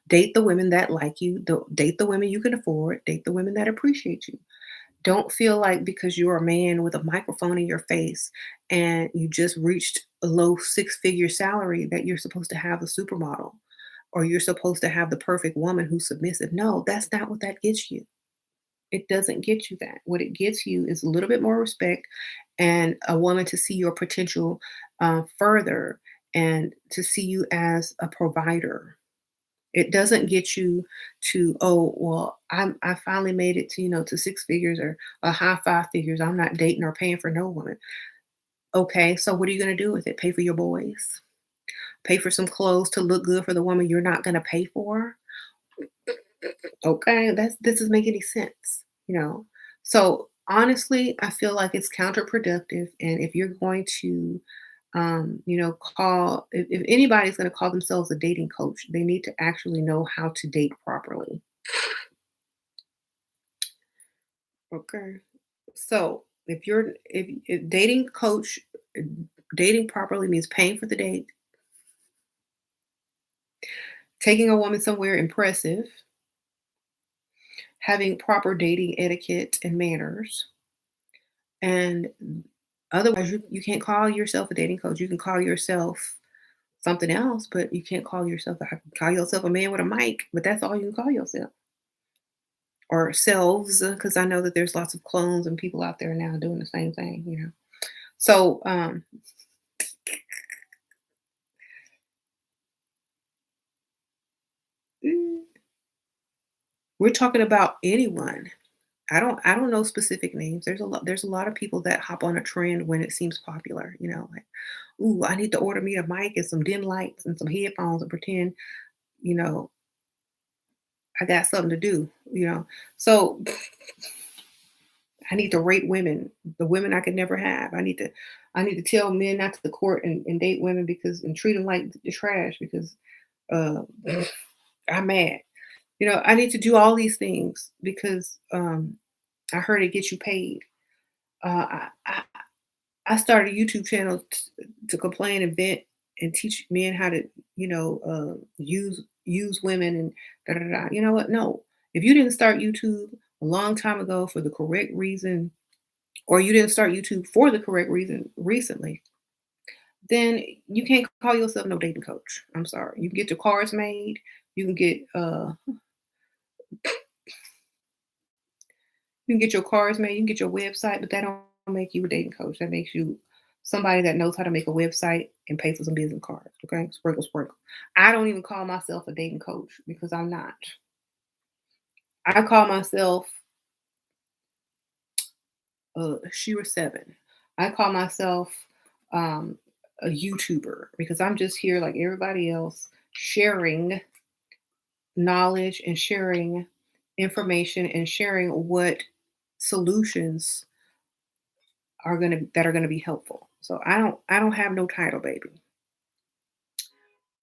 Date the women that like you, date the women you can afford, date the women that appreciate you. Don't feel like because you're a man with a microphone in your face and you just reached a low six-figure salary that you're supposed to have a supermodel or you're supposed to have the perfect woman who's submissive. No, that's not what that gets you. It doesn't get you that. What it gets you is a little bit more respect and a woman to see your potential further and to see you as a provider. It doesn't get you to, oh, well, I finally made it to, to six figures or a high five figures. I'm not dating or paying for no woman. Okay, so what are you going to do with it? Pay for your boys? Pay for some clothes to look good for the woman you're not going to pay for? Okay, this doesn't make any sense, So honestly, I feel like it's counterproductive. And if you're going to, if anybody's going to call themselves a dating coach, they need to actually know how to date properly. Okay. So if dating coach, dating properly means paying for the date, taking a woman somewhere impressive, having proper dating etiquette and manners, and otherwise you can't call yourself a dating coach. You can call yourself something else, but you can't call yourself a man with a mic, but that's all you can call yourself. Or selves, because I know that there's lots of clones and people out there now doing the same thing. So mm, we're talking about anyone. I don't know specific names. There's a lot of people that hop on a trend when it seems popular, like, ooh, I need to order me a mic and some dim lights and some headphones and pretend, you know, I got something to do. So I need to rate women, the women I could never have. I need to tell men not to court and date women because and treat them like the trash because uh I'm mad. I need to do all these things because I heard it gets you paid. I started a YouTube channel to complain and vent and teach men how to, use women and da da da. You know what? No, if you didn't start YouTube a long time ago for the correct reason, or you didn't start YouTube for the correct reason recently, then you can't call yourself no dating coach. I'm sorry. You can get your cars made. You can get your cars made, you can get your website, but that don't make you a dating coach. That makes you somebody that knows how to make a website and pay for some business cards. Okay, sprinkle, sprinkle. I don't even call myself a dating coach because I'm not. I call myself SheRaSeven. I call myself um, a YouTuber because I'm just here like everybody else, sharing knowledge and sharing information and sharing what solutions are gonna be helpful. So I don't have no title, baby.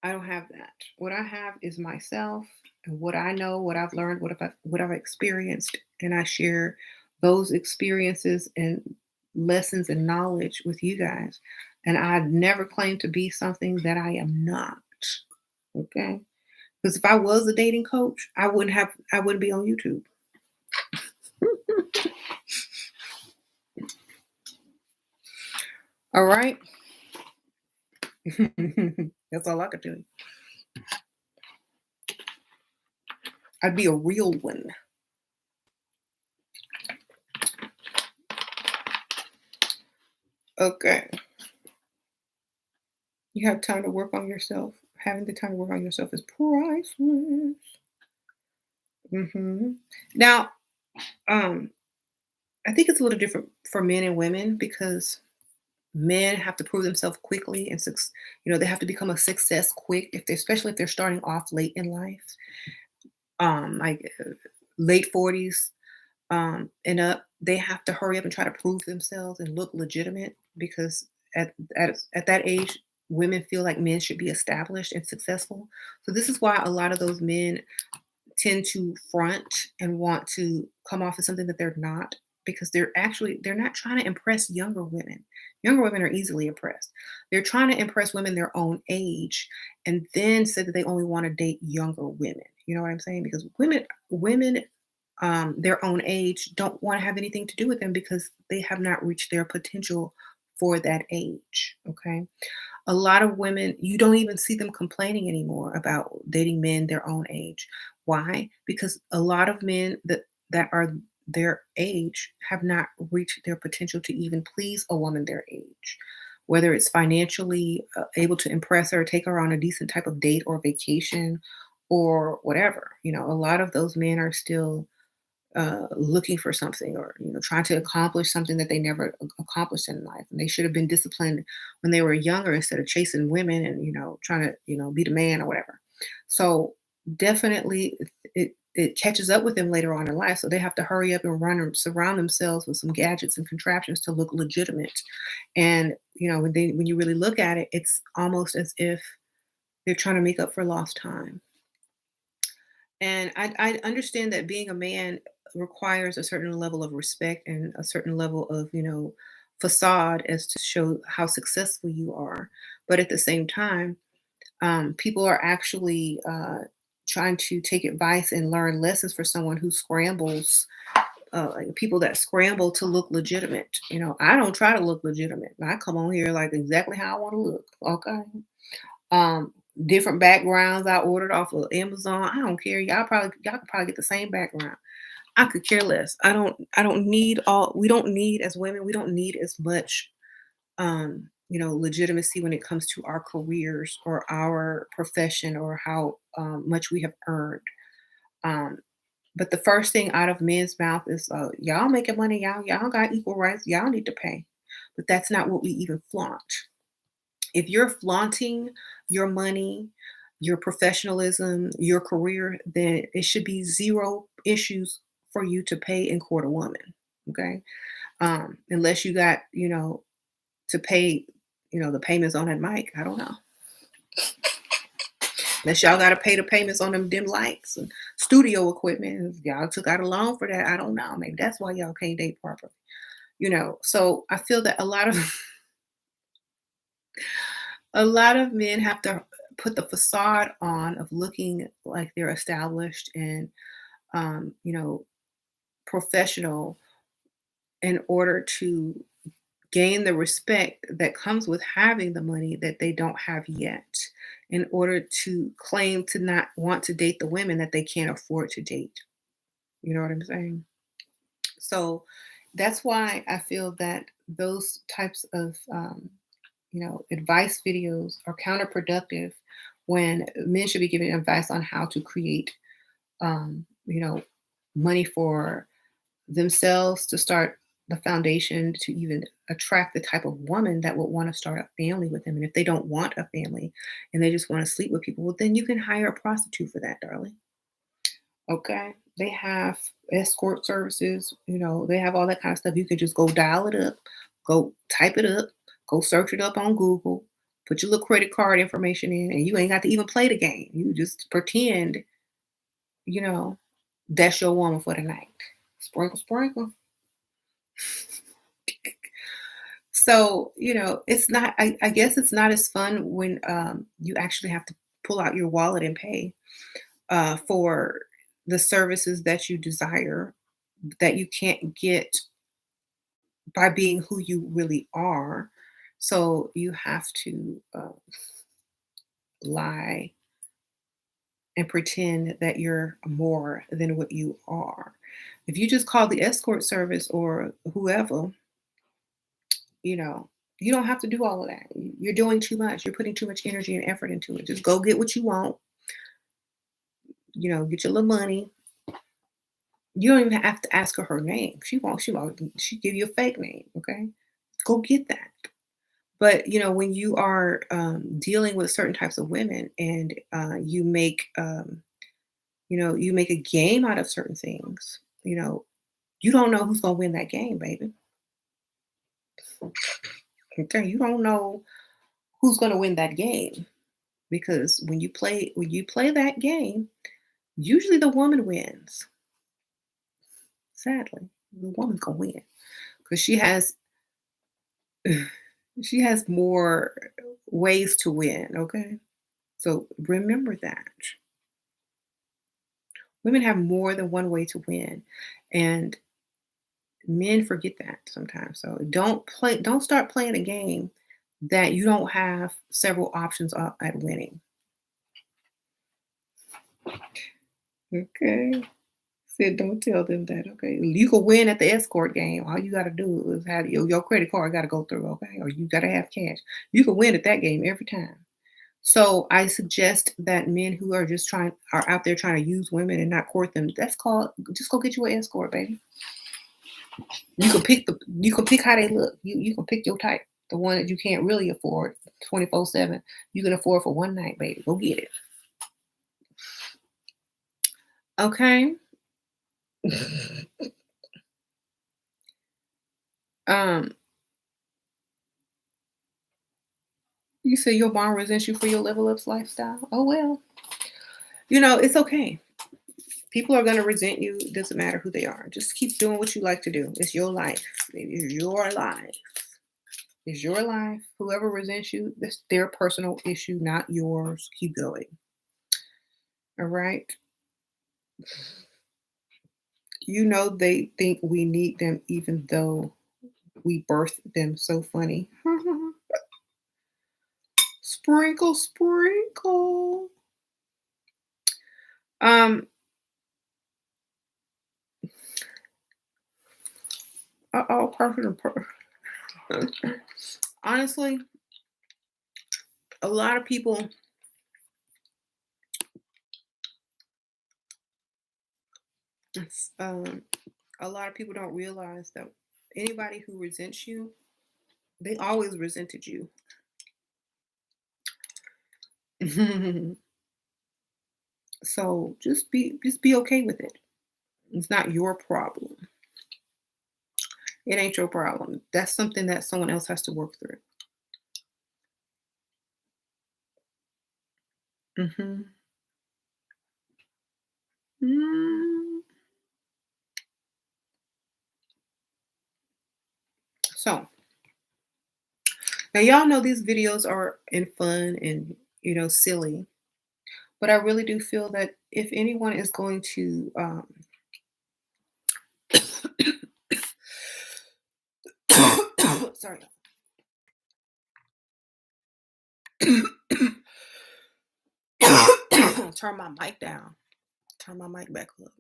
I don't have that. What I have is myself and what I know, what I've learned, what I've experienced, and I share those experiences and lessons and knowledge with you guys. And I never claim to be something that I am not. Okay? Because if I was a dating coach, I wouldn't be on YouTube. All right. That's all I could tell you. I'd be a real one. Okay. You have time to work on yourself. Having the time to work on yourself is priceless. Now, um, I think it's a little different for men and women because men have to prove themselves quickly and they have to become a success quick especially if they're starting off late in life, like late 40s and up. They have to hurry up and try to prove themselves and look legitimate because at that age, women feel like men should be established and successful. So this is why a lot of those men tend to front and want to come off as something that they're not because they're not trying to impress younger women. Younger women are easily impressed. They're trying to impress women their own age and then say that they only want to date younger women. You know what I'm saying? Because women their own age don't want to have anything to do with them because they have not reached their potential for that age. Okay. A lot of women, you don't even see them complaining anymore about dating men their own age. Why? Because a lot of men that are their age have not reached their potential to even please a woman their age. Whether it's financially able to impress her, take her on a decent type of date or vacation or whatever. A lot of those men are still looking for something or trying to accomplish something that they never accomplished in life, and they should have been disciplined when they were younger instead of chasing women and trying to be the man or whatever. So definitely it catches up with them later on in life, so they have to hurry up and run and surround themselves with some gadgets and contraptions to look legitimate. And when you really look at it, it's almost as if they're trying to make up for lost time. And I understand that being a man requires a certain level of respect and a certain level of, facade as to show how successful you are. But at the same time, people are actually trying to take advice and learn lessons for someone who scrambles, like people that scramble to look legitimate. I don't try to look legitimate. I come on here like exactly how I want to look. Okay. um Different backgrounds I ordered off of Amazon. I don't care. Y'all could probably get the same background. I could care less. I don't need all we don't need as women, we don't need as much legitimacy when it comes to our careers or our profession or how much we have earned. Um but the first thing out of men's mouth is y'all making money, y'all got equal rights, y'all need to pay. But that's not what we even flaunt. If you're flaunting your money, your professionalism, your career, then it should be zero issues for you to pay in court a woman. Okay. Unless you got, to pay, the payments on that mic. I don't know. Unless y'all got to pay the payments on them dim lights and studio equipment. If y'all took out a loan for that, I don't know. Maybe that's why y'all can't date properly. So I feel that a lot of men have to put the facade on of looking like they're established and um, you know professional in order to gain the respect that comes with having the money that they don't have yet, in order to claim to not want to date the women that they can't afford to date. You know what I'm saying? So that's why I feel that those types of advice videos are counterproductive when men should be giving advice on how to create, um, you know, money for themselves to start the foundation to even attract the type of woman that would want to start a family with him. And if they don't want a family and they just want to sleep with people, well, then you can hire a prostitute for that, darling. Okay. They have escort services, they have all that kind of stuff. You can just go dial it up, go type it up, go search it up on Google, put your little credit card information in, and you ain't got to even play the game. You just pretend, you know, that's your woman for the night. Sprinkle, sprinkle. So, it's not, I guess it's not as fun when you actually have to pull out your wallet and pay for the services that you desire that you can't get by being who you really are. So you have to lie and pretend that you're more than what you are. If you just call the escort service or whoever, you know, you don't have to do all of that. You're doing too much. You're putting too much energy and effort into it. Just go get what you want, get your little money. You don't even have to ask her her name. She give you a fake name, okay? Go get that. But when you are dealing with certain types of women and you make a game out of certain things, you don't know who's gonna win that game, baby. Okay, you don't know who's gonna win that game because when you play that game, usually the woman wins. Sadly, the woman's gonna win because she has more ways to win. Okay, so remember that. Women have more than one way to win, and men forget that sometimes. So don't start playing a game that you don't have several options at winning. Okay. Said don't tell them that. Okay. You can win at the escort game. All you gotta do is have your credit card gotta go through, okay? Or you gotta have cash. You can win at that game every time. So I suggest that men who are out there trying to use women and not court them, that's called just go get you an escort, baby. You can pick how they look. You can pick your type. The one that you can't really afford 24/7. You can afford for one night, baby. Go get it. Okay. Um, you say your mom resents you for your level up lifestyle. Oh well. It's okay. People are gonna resent you. It doesn't matter who they are. Just keep doing what you like to do. It's your life. It's your life. It's your life. Whoever resents you, that's their personal issue, not yours. Keep going. All right. They think we need them even though we birthed them. So funny. Sprinkle, sprinkle. Um, oh, perfect. Honestly, a lot of people, um, don't realize that anybody who resents you, they always resented you. So just be okay with it. It's not your problem. It ain't your problem. That's something that someone else has to work through. Hmm. Mm. So now y'all know these videos are in fun and silly, but I really do feel that if anyone is going to sorry. Turn my mic down. Turn my mic back up.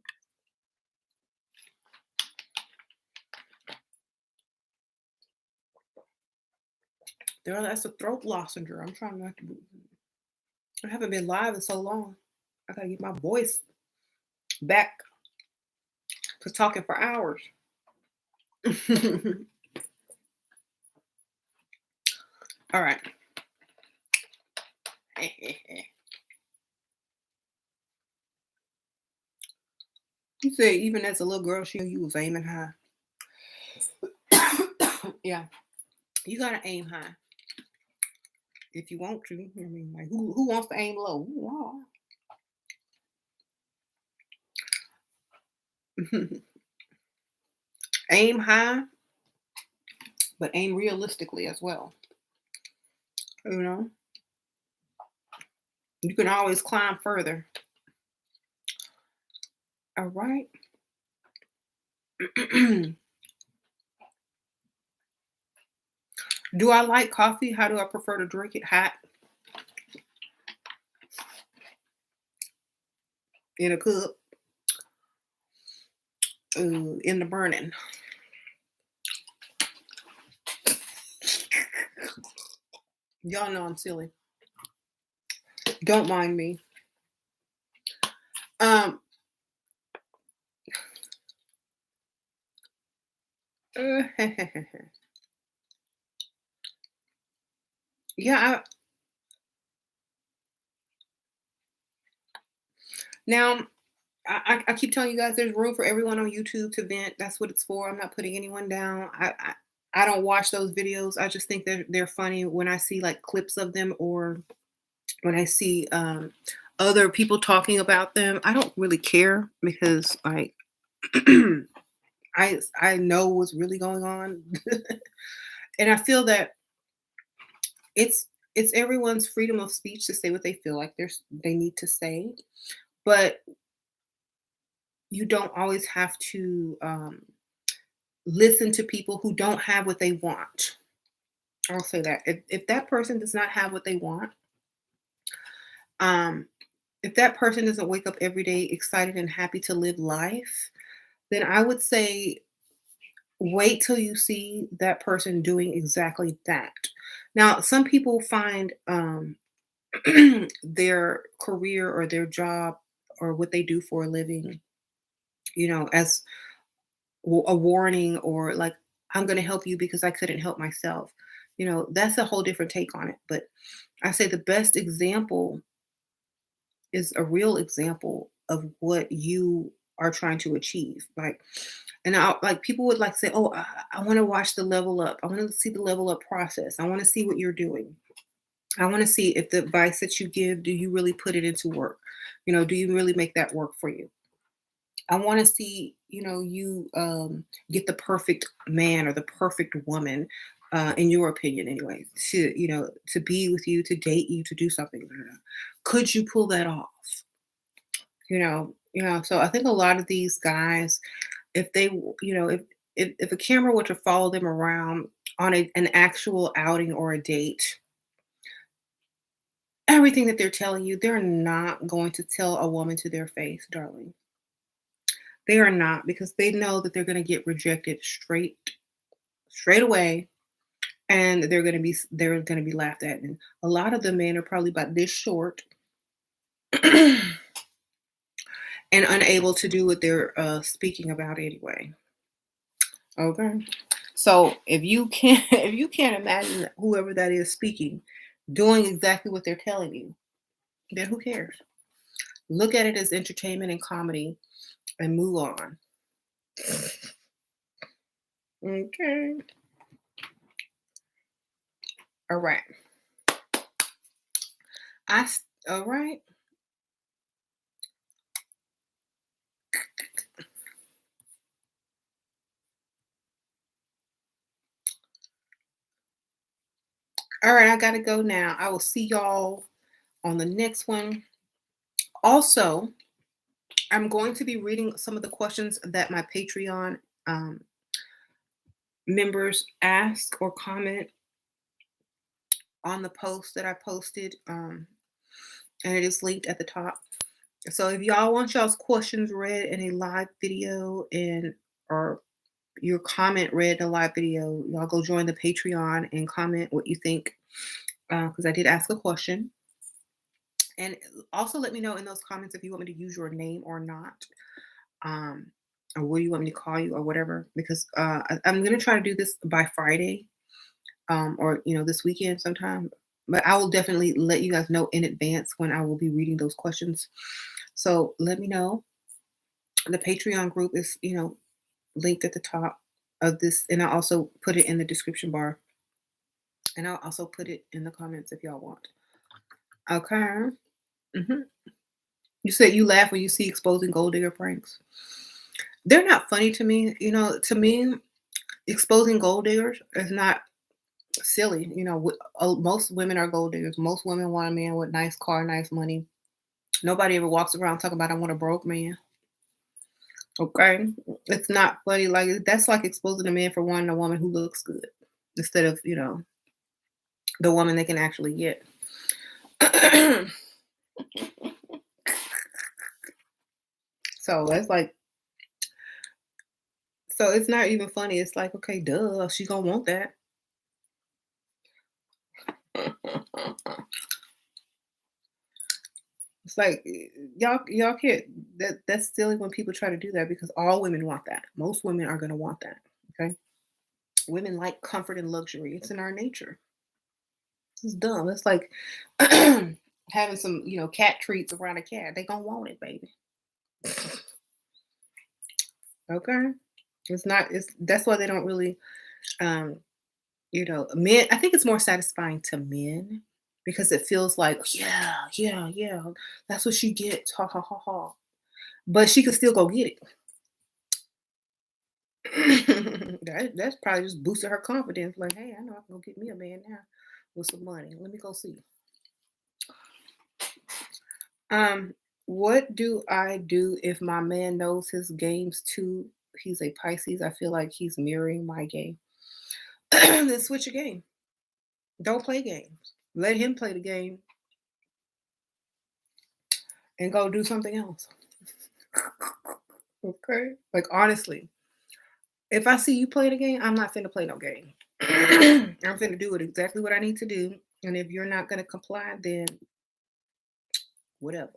There, that's a throat lozenger. I'm trying not to. I haven't been live in so long. I gotta get my voice back to talking for hours. All right. You said even as a little girl, she knew you was aiming high. Yeah, you gotta aim high if you want to. I mean, like who wants to aim low? Wow. Aim high, but aim realistically as well. You know, you can always climb further. All right. Do I like coffee? How do I prefer to drink it? Hot in a cup, in the burning. Y'all know I'm silly. Don't mind me. Um, yeah. Now, I keep telling you guys, there's room for everyone on YouTube to vent. That's what it's for. I'm not putting anyone down. I don't watch those videos. I just think they're funny when I see like clips of them or when I see other people talking about them. I don't really care because like I know what's really going on, and I feel that it's it's everyone's freedom of speech to say what they feel like they need to say, but you don't always have to listen to people who don't have what they want. I'll say that if that person does not have what they want, um, if that person doesn't wake up every day excited and happy to live life, then I would say wait till you see that person doing exactly that. Now, some people find their career or their job or what they do for a living, as a warning or like, I'm going to help you because I couldn't help myself. That's a whole different take on it. But I say the best example is a real example of what you are trying to achieve. And like people would like say, "Oh, I want to watch the level up. I want to see the level up process. I want to see what you're doing. I want to see if the advice that you give, do you really put it into work? Do you really make that work for you? I want to see, you get the perfect man or the perfect woman, in your opinion, anyway, to be with you, to date you, to do something. Could you pull that off? So I think a lot of these guys, if they, if a camera were to follow them around on an actual outing or a date, everything that they're telling you, they're not going to tell a woman to their face, darling. They are not because they know that they're going to get rejected straight away, and they're going to be laughed at. And a lot of the men are probably about this short and unable to do what they're speaking about anyway. Okay. So if you can't if you can't imagine whoever that is speaking doing exactly what they're telling you, then who cares? Look at it as entertainment and comedy and move on. Okay. All right. All right. All right, I got to go now. I will see y'all on the next one. Also, I'm going to be reading some of the questions that my Patreon um, members ask or comment on the post that I posted, and it is linked at the top. So if y'all want y'all's questions read in a live video or your comment read in a live video, y'all go join the Patreon and comment what you think, because I did ask a question. And also let me know in those comments if you want me to use your name or not. Um, or what do you want me to call you or whatever, because I'm gonna try to do this by Friday, or this weekend sometime. But I will definitely let you guys know in advance when I will be reading those questions. So let me know. The Patreon group is, linked at the top of this, and I also put it in the description bar, and I'll also put it in the comments if y'all want. Okay. hmm You said you laugh when you see exposing gold digger pranks. They're not funny to me. To me, exposing gold diggers is not silly. Most women are gold diggers. Most women want a man with nice car, nice money. Nobody ever walks around talking about I want a broke man. Okay, it's not funny. Like that's like exposing a man for wanting a woman who looks good instead of the woman they can actually get. So that's like, so it's not even funny. It's like, okay, duh, she gonna want that. It's like y'all can't. That's silly when people try to do that because all women want that. Most women are gonna want that. Okay, women like comfort and luxury. It's in our nature. It's dumb. It's like having some cat treats around a cat. They gonna want it, baby. Okay, it's not. It's that's why they don't really. Um, Men. I think it's more satisfying to men because it feels like yeah, yeah, yeah. That's what she gets. Ha ha ha ha. But she could still go get it. That's probably just boosted her confidence. Like, hey, I know I can go get me a man now with some money. Let me go see. Um, what do I do if my man knows his games too? He's a Pisces. I feel like he's mirroring my game. Then switch your game. Don't play games. Let him play the game and go do something else. Okay? Like honestly, if I see you play the game, I'm not finna play no game. I'm finna do it exactly what I need to do. And if you're not gonna comply, then whatever.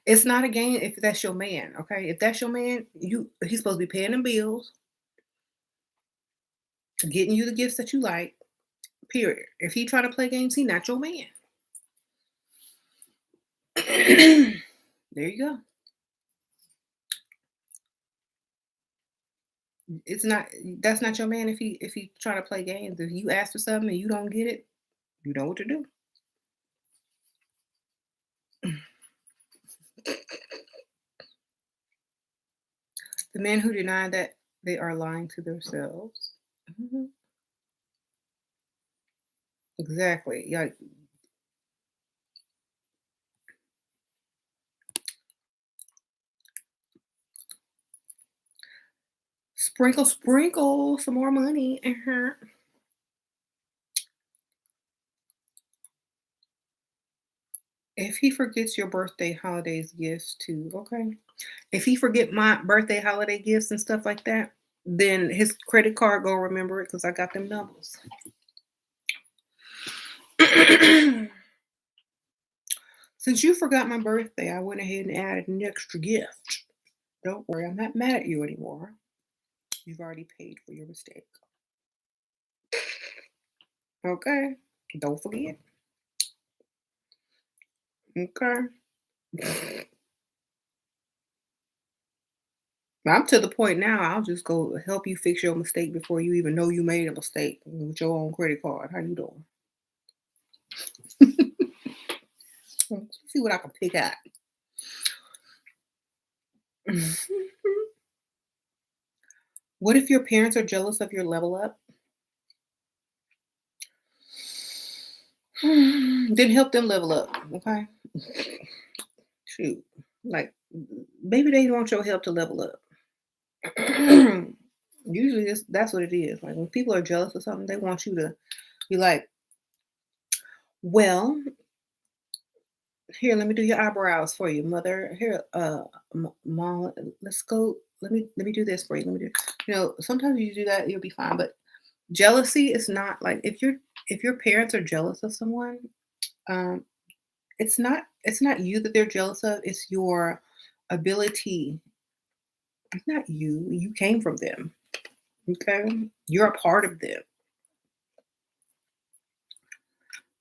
It's not a game if that's your man, okay? If that's your man, he's supposed to be paying them bills, getting you the gifts that you like. Period. If he try to play games, he not your man. There you go. It's not That's not your man if he try to play games. If you ask for something and you don't get it, you know what to do. The men who deny that they are lying to themselves. Mhm. Exactly. Yeah. Sprinkle, sprinkle some more money. If he forgets your birthday, holidays, gifts too, okay. If he forget my birthday, holiday gifts and stuff like that, then his credit card go remember it because I got them numbers. Since you forgot my birthday, I went ahead and added an extra gift. Don't worry, I'm not mad at you anymore. You've already paid for your mistake. Okay? Don't forget. Okay? I'm to the point now, I'll just go help you fix your mistake before you even know you made a mistake with your own credit card. How you doing? See what I can pick out. What if your parents are jealous of your level up? Then help them level up, okay? Shoot. Like maybe they want your help to level up. Usually that's what it is. Like when people are jealous of something, they want you to be like, well, here, let me do your eyebrows for you, mother. Here, mom, let's go. Let me do this for you. Let me do. Sometimes you do that, you'll be fine. But jealousy is not like if your parents are jealous of someone, Um, it's not you that they're jealous of, it's your ability. It's not you. You came from them. Okay? You're a part of them.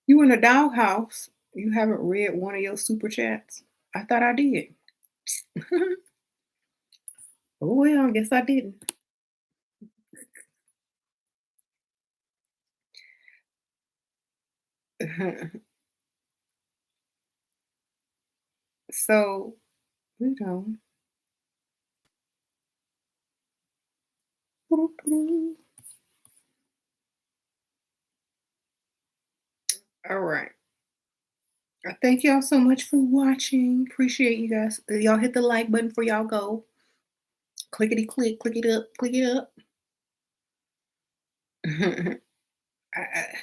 You in a doghouse. You haven't read one of your super chats. I thought I did. Oh well, I guess I didn't. So, you know. All right. Thank y'all so much for watching. Appreciate you guys. Y'all hit the like button for y'all go. Clickety click, click it up, click it up. I-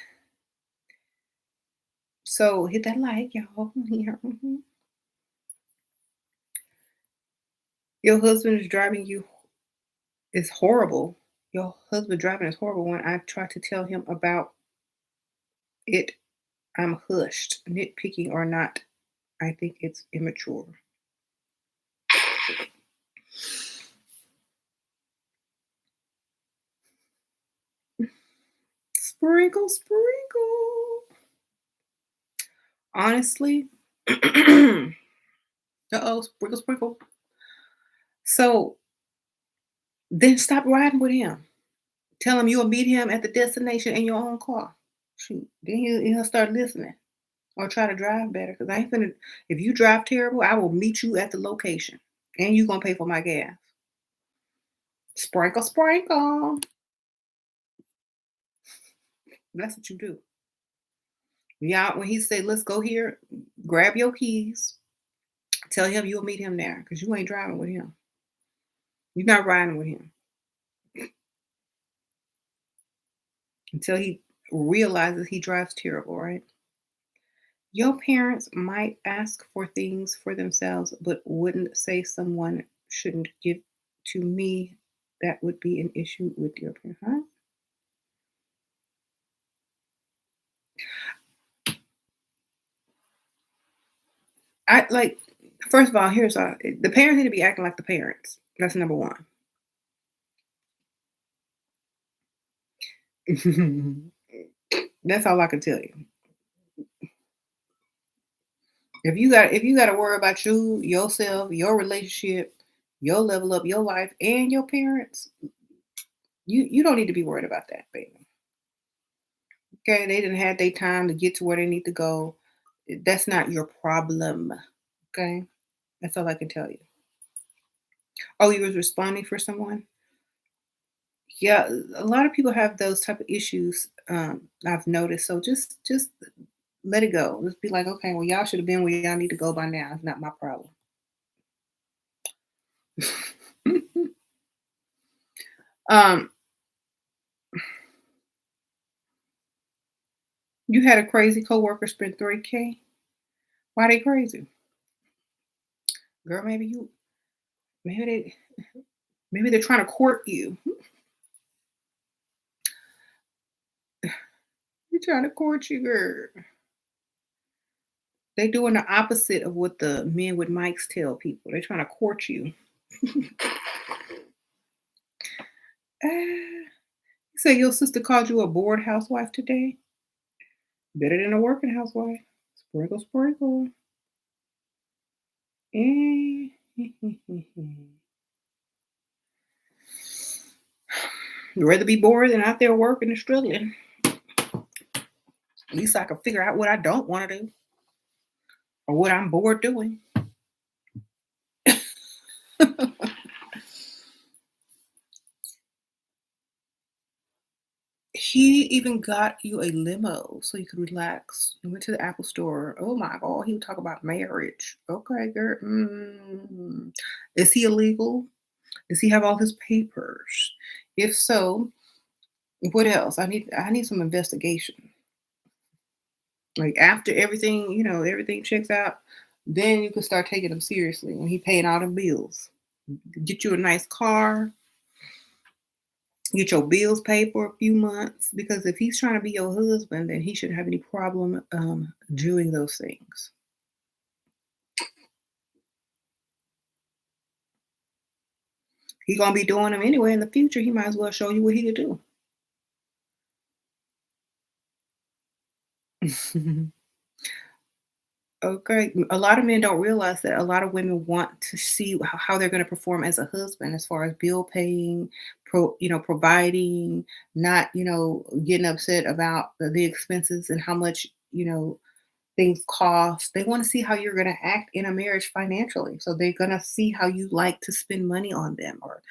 so hit that like, y'all. Yeah, mhm. Your husband is driving you is horrible. Your husband driving is horrible. When I try to tell him about it, I'm hushed. Nitpicking or not, I think it's immature. Sprinkle, sprinkle. Honestly, uh-oh, sprinkle, sprinkle. So then stop riding with him. Tell him you'll meet him at the destination in your own car. Shoot, then he'll start listening or try to drive better. Cause I ain't finna. If you drive terrible, I will meet you at the location, and you gonna pay for my gas. Sprinkle, sprinkle. That's what you do. Yeah, when he say, "Let's go here," grab your keys. Tell him you'll meet him there, cause you ain't driving with him. You're not riding with him until he realizes he drives terrible, right? Your parents might ask for things for themselves, but wouldn't say someone shouldn't give to me. That would be an issue with your parents, huh? I like. First of all, here's the parents need to be acting like the parents. That's number one. That's all I can tell you. If you got to worry about you, yourself, your relationship, your level up, your life, and your parents, you don't need to be worried about that, baby. Okay, they didn't have their time to get to where they need to go. That's not your problem. Okay, that's all I can tell you. Oh, you was responding for someone? Yeah, a lot of people have those type of issues. I've noticed. So just let it go. Just be like, okay, well, y'all should have been where y'all need to go by now. It's not my problem. um, you had a crazy coworker spend 3K. Why they crazy? Girl, maybe they maybe they're trying to court you. They're trying to court you, girl. They doing the opposite of what the men with mics tell people. They're trying to court you. You say your sister called you a bored housewife today? Better than a working housewife. Sprinkle, sprinkle. Eh. You'd rather be bored than out there working and struggling. At least I can figure out what I don't want to do or what I'm bored doing. He even got you a limo so you could relax. You went to the Apple store. Oh my God, he would talk about marriage. Okay, girl. Is he illegal? Does he have all his papers? If so, what else? I need some investigation. Like after everything, everything checks out, then you can start taking him seriously when he paying all the bills. Get you a nice car, Get your bills paid for a few months, because if he's trying to be your husband, then he shouldn't have any problem doing those things. He gonna be doing them anyway in the future. He might as well show you what he could do. Okay. A lot of men don't realize that a lot of women want to see how they're going to perform as a husband, as far as bill paying, providing, not, getting upset about the expenses and how much, things cost. They want to see how you're going to act in a marriage financially. So they're going to see how you like to spend money on them, or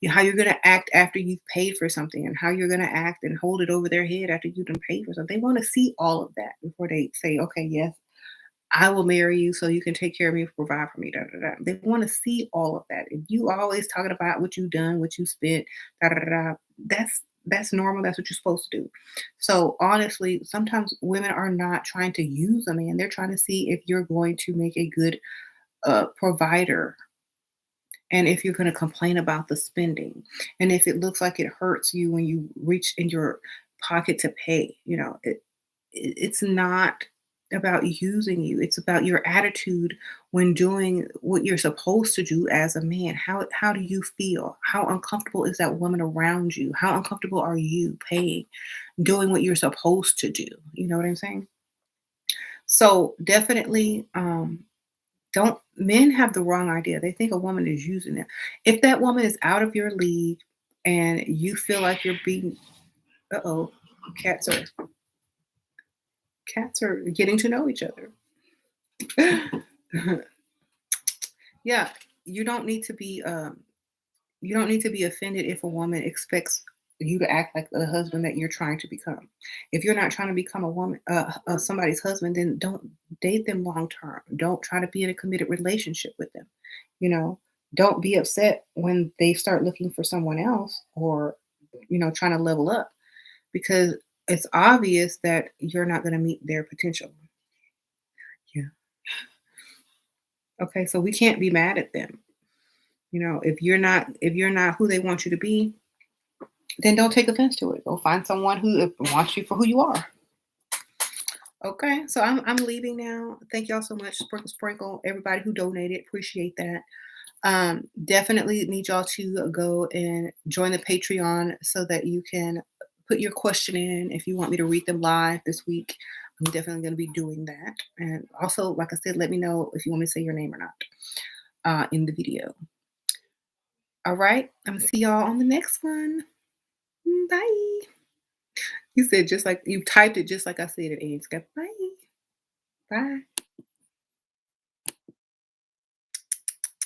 how you're going to act after you've paid for something, and how you're going to act and hold it over their head after you've done paid for something. They want to see all of that before they say, okay, yes, I will marry you so you can take care of me, provide for me. Da, da, da. They want to see all of that. If you always talking about what you've done, what you spent, da, da, da, da, that's normal. That's what you're supposed to do. So honestly, sometimes women are not trying to use a man. They're trying to see if you're going to make a good provider, and if you're going to complain about the spending, and if it looks like it hurts you when you reach in your pocket to pay. It's not about using you. It's about your attitude when doing what you're supposed to do as a man. How do you feel? How uncomfortable is that woman around you? How uncomfortable are you paying, doing what you're supposed to do? You know what I'm saying? So definitely, don't men have the wrong idea. They think a woman is using them. If that woman is out of your league and you feel like you're being, uh-oh, cats are cats are getting to know each other. Yeah, you don't need to be you don't need to be offended if a woman expects you to act like the husband that you're trying to become. If you're not trying to become a woman, somebody's husband, then don't date them long term. Don't try to be in a committed relationship with them. You know, don't be upset when they start looking for someone else, or trying to level up, because it's obvious that you're not going to meet their potential. Yeah. Okay, so we can't be mad at them. If you're not who they want you to be, then don't take offense to it. Go find someone who wants you for who you are. Okay, so I'm leaving now. Thank y'all so much. Sprinkle, sprinkle. Everybody who donated, appreciate that. Definitely need y'all to go and join the Patreon so that you can put your question in if you want me to read them live this week. I'm definitely going to be doing that. And also, like I said, let me know if you want me to say your name or not in the video. All right, I'm gonna see y'all on the next one. Bye. You said just like you typed it, just like I said it, and it's got bye. Bye.